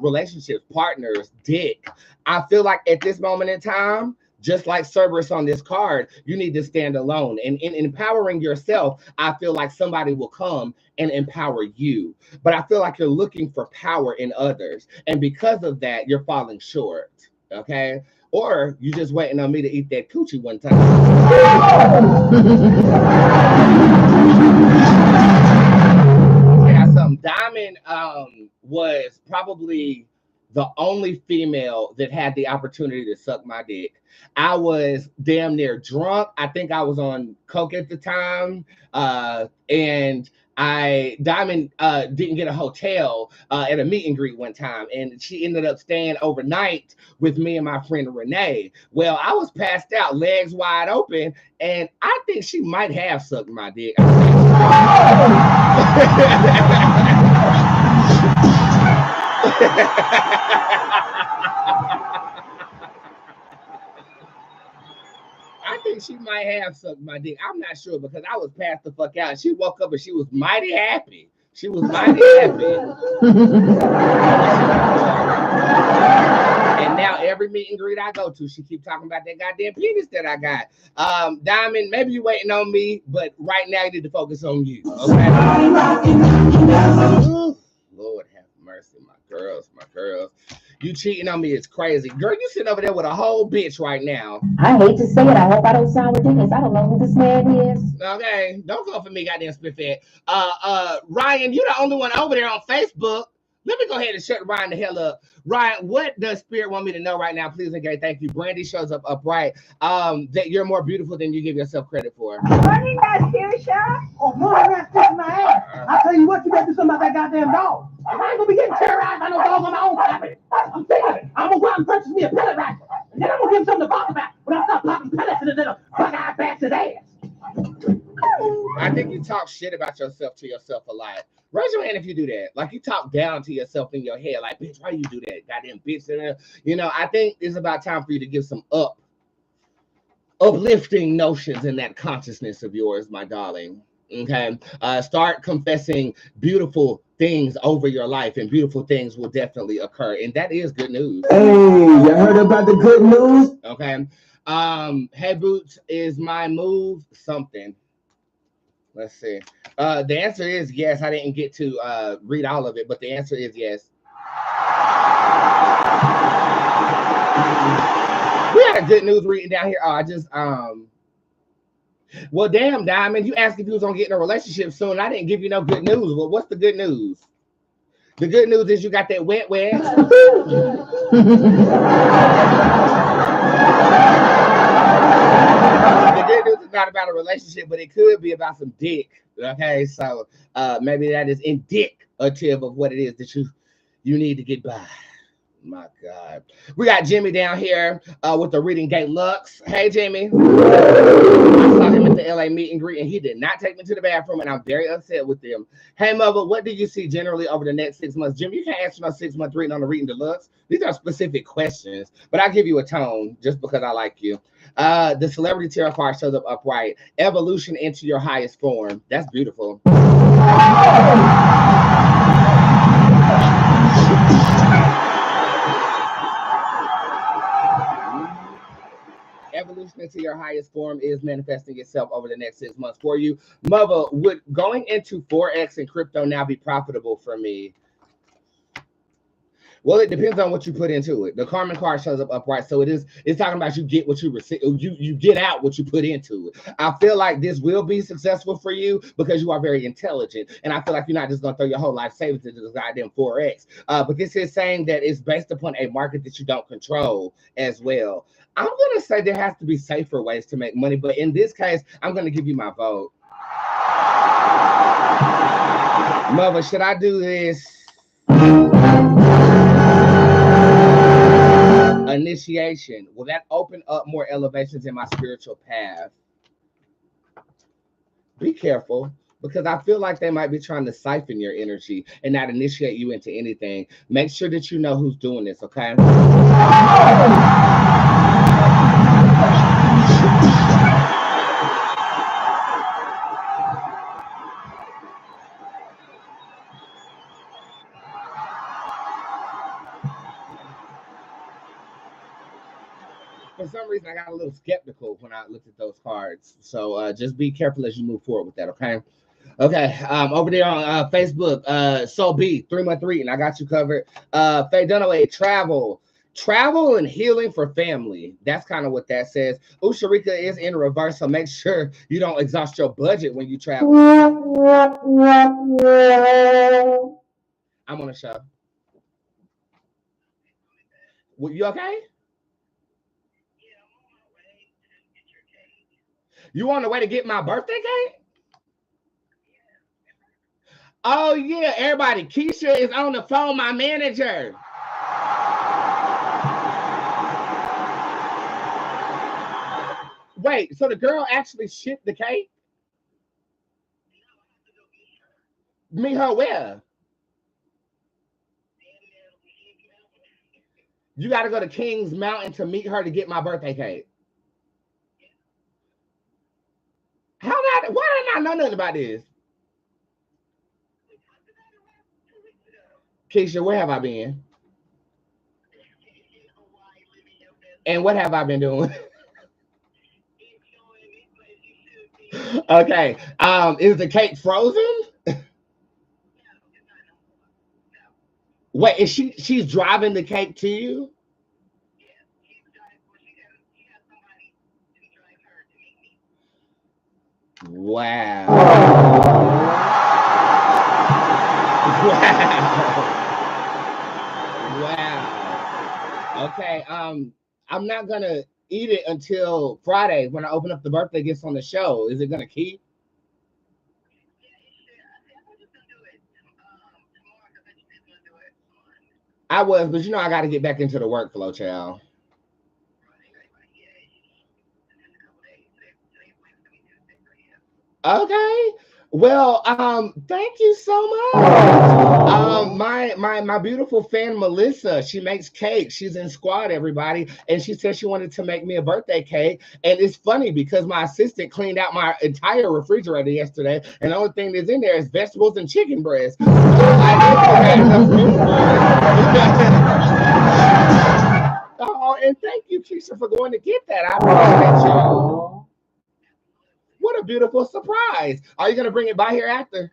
Speaker 2: relationships, partners, dick. I feel like at this moment in time, just like Cerberus on this card, you need to stand alone. And in empowering yourself, I feel like somebody will come and empower you. But I feel like you're looking for power in others. And because of that, you're falling short. Okay? Or you just waiting on me to eat that coochie one time. Yeah, some Diamond was probably the only female that had the opportunity to suck my dick. I was damn near drunk. I think I was on coke at the time. And Diamond didn't get a hotel at a meet and greet one time, and she ended up staying overnight with me and my friend Renee. Well, I was passed out, legs wide open, and I think she might have sucked my dick. I think she might have sucked my dick. I'm not sure, because I was passed the fuck out. She woke up and she was mighty happy. She was mighty happy. And now every meet and greet I go to, she keep talking about that goddamn penis that I got. Diamond, maybe you're waiting on me, but right now you need to focus on you. Okay? Ooh, Lord have mercy, my girls, my girls. You cheating on me is crazy. Girl, you sitting over there with a whole bitch right now.
Speaker 10: I hate to say it. I hope I don't sound ridiculous. I don't know who this man is.
Speaker 2: Okay, don't go for me, goddamn spitfat. Ryan, you the only one over there on Facebook. Let me go ahead and shut Ryan the hell up. Ryan, what does Spirit want me to know right now? Please and gay, thank you. Brandy shows up upright. That you're more beautiful than you give yourself credit for.
Speaker 3: Honey, that's Spirit shot.
Speaker 9: Oh, boy, that's kissing my ass. I tell you what, you better do something about that goddamn dog. I ain't gonna be getting terrorized by no dog on my own property. I'm sick of it. I'm gonna go out and purchase me a pellet rifle. And then I'm gonna give him something to talk about when I start popping pellets in his little bug-eyed bastard ass.
Speaker 2: I think you talk shit about yourself to yourself a lot. Raise your hand if you do that. Like, you talk down to yourself in your head. Like, bitch, why you do that? Goddamn bitch. You know, I think it's about time for you to give some uplifting notions in that consciousness of yours, my darling. Okay? Start confessing beautiful things over your life, and beautiful things will definitely occur. And that is good news.
Speaker 6: Hey, you heard about the good news?
Speaker 2: Okay. Hey, Boots, is my move something? Let's see. The answer is yes. I didn't get to read all of it, but the answer is yes. We had a good news reading down here. Oh, I just well, damn, Diamond, you asked if you was gonna get in a relationship soon. I didn't give you no good news. Well, what's the good news? The good news is you got that wet. The good news is not about a relationship, but it could be about some dick. Okay, so maybe that is indicative of what it is that you need to get by. My God. We got Jimmy down here with the Reading Gate Lux. Hey, Jimmy. I saw him at the LA meet and greet, and he did not take me to the bathroom, and I'm very upset with him. Hey, Mother, what do you see generally over the next 6 months? Jimmy, you can't answer no 6 month reading on the Reading Deluxe. These are specific questions, but I'll give you a tone just because I like you. The Celebrity Tarot card shows up upright. Evolution into your highest form. That's beautiful. evolution into your highest form is manifesting itself over the next 6 months for you. Mother, would going into Forex and crypto now be profitable for me? Well, it depends on what you put into it. The Karman card shows up upright, so it's talking about you get what you receive, you get out what you put into it. I feel like this will be successful for you because you are very intelligent, and I feel like you're not just gonna throw your whole life savings into this goddamn Forex. But this is saying that it's based upon a market that you don't control as well. I'm gonna say there has to be safer ways to make money, but in this case, I'm gonna give you my vote. Mother, should I do this? Initiation. Will that open up more elevations in my spiritual path? Be careful, because I feel like they might be trying to siphon your energy and not initiate you into anything. Make sure that you know who's doing this, okay? For some reason, I got a little skeptical when I looked at those cards. So just be careful as you move forward with that, okay? Okay, over there on Facebook, Soul B 313, and I got you covered. Faye Dunaway, travel and healing for family. That's kind of what that says. Usharika is in reverse, so make sure you don't exhaust your budget when you travel. I'm on a show. You okay? You on the way to get my birthday cake? Oh, yeah, everybody. Keisha is on the phone, my manager. Wait, so the girl actually shipped the cake? Meet her where? You got to go to Kings Mountain to meet her to get my birthday cake. Why did I not know nothing about this? Keisha, where have I been? And what have I been doing? Okay. Is the cake frozen? Wait, is she's driving the cake to you? Wow. Wow. Okay. I'm not gonna eat it until Friday when I open up the birthday gifts on the show. Is it gonna keep? I was, but you know I got to get back into the workflow, child. Okay. Well, thank you so much. My beautiful fan Melissa, she makes cakes. She's in squad, everybody, and she said she wanted to make me a birthday cake. And it's funny because my assistant cleaned out my entire refrigerator yesterday, and the only thing that's in there is vegetables and chicken breast. Oh, and thank you, Keisha, for going to get that. I appreciate you. What a beautiful surprise. Are you going to bring it by here after?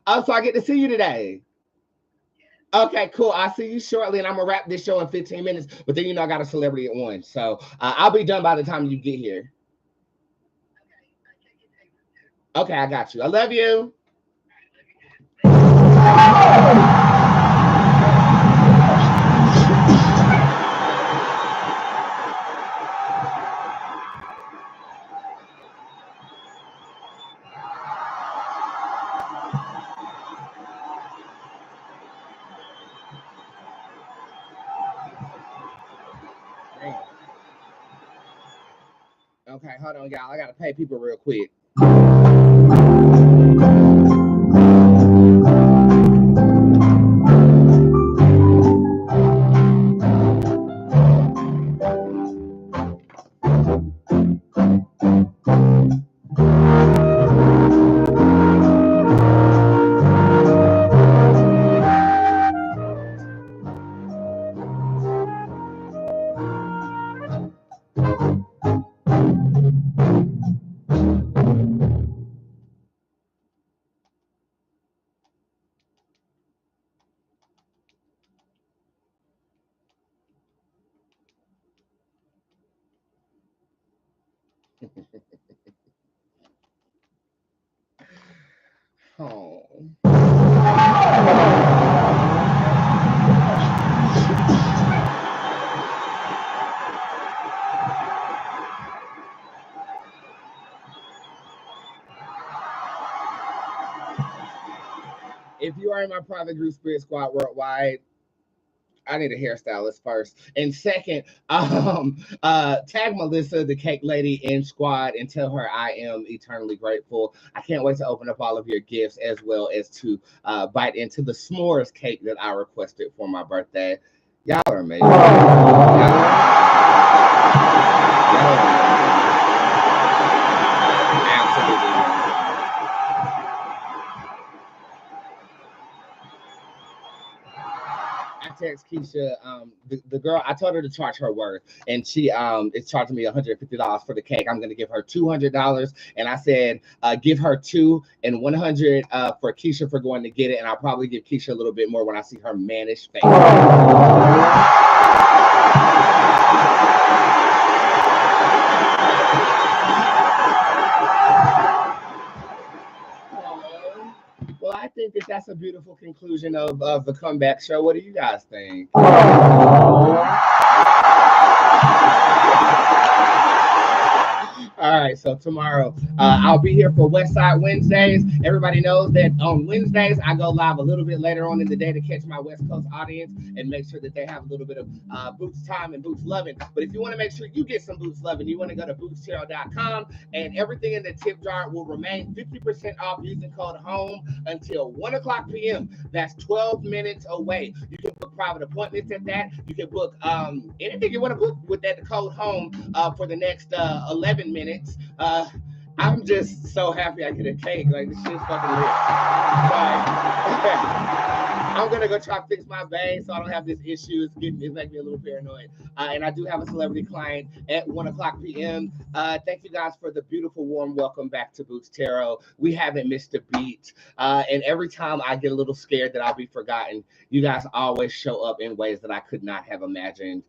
Speaker 2: Oh, so I get to see you today. Okay, cool. I'll see you shortly, and I'm going to wrap this show in 15 minutes. But then, you know, I got a celebrity at 1. So I'll be done by the time you get here. Okay, I got you. I love you. Okay, hold on, y'all. I got to pay people real quick. Oh. If you are in my private group Spirit Squad Worldwide, I need a hairstylist first. And second, tag Melissa, the cake lady, in squad and tell her I am eternally grateful. I can't wait to open up all of your gifts as well as to bite into the s'mores cake that I requested for my birthday. Y'all are amazing. Y'all are amazing. Absolutely amazing. I text Keisha, the girl, I told her to charge her worth, and she is charging me $150 for the cake. I'm gonna give her $200, and I said give her $200 and $100 for Keisha for going to get it, and I'll probably give Keisha a little bit more when I see her mannish face. Well, I think that that's a beautiful conclusion of the comeback show. What do you guys think? All right, so tomorrow I'll be here for West Side Wednesdays. Everybody knows that on Wednesdays I go live a little bit later on in the day to catch my West Coast audience and make sure that they have a little bit of Boots time and Boots loving. But if you want to make sure you get some Boots loving, you want to go to bootzé.com, and everything in the tip jar will remain 50% off using code HOME until 1 o'clock p.m. That's 12 minutes away. You can book private appointments at that. You can book anything you want to book with that code HOME for the next 11 minutes. I'm just so happy I get a cake. Like, this shit's fucking lit. I'm gonna go try to fix my vein so I don't have this issue. It's making me a little paranoid. And I do have a celebrity client at 1 o'clock p.m. Thank you guys for the beautiful, warm welcome back to Boots Tarot. We haven't missed a beat. And every time I get a little scared that I'll be forgotten, you guys always show up in ways that I could not have imagined.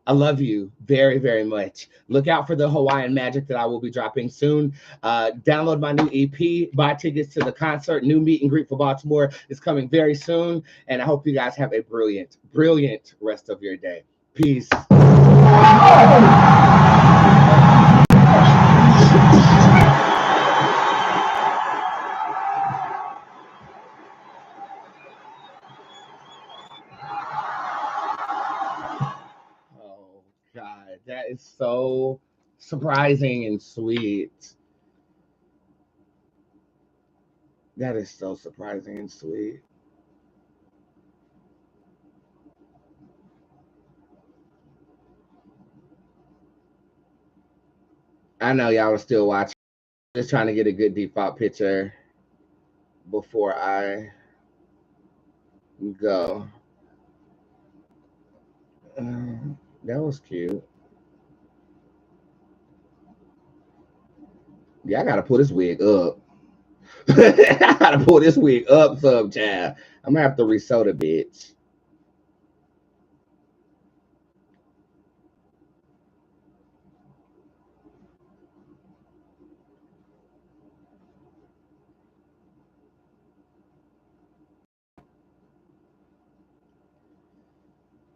Speaker 2: I love you very, very much. Look out for the Hawaiian magic that I will be dropping soon. Download my new EP, buy tickets to the concert. New meet and greet for Baltimore is coming very soon. And I hope you guys have a brilliant, brilliant rest of your day. Peace. God, that is so surprising and sweet. That is so surprising and sweet. I know y'all are still watching. Just trying to get a good default picture before I go. That was cute. Yeah, I gotta pull this wig up. I gotta pull this wig up, some child. I'm gonna have to resew the bitch.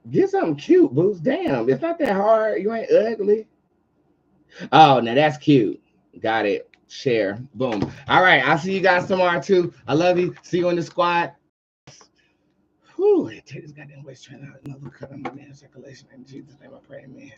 Speaker 2: Get something cute, Boots. Damn, it's not that hard. You ain't ugly. Oh, now that's cute. Got it. Share. Boom. All right. I'll see you guys tomorrow too. I love you. See you in the squad. Whew, take this goddamn waist train out. Another cut on my man circulation. In Jesus' name I pray, man.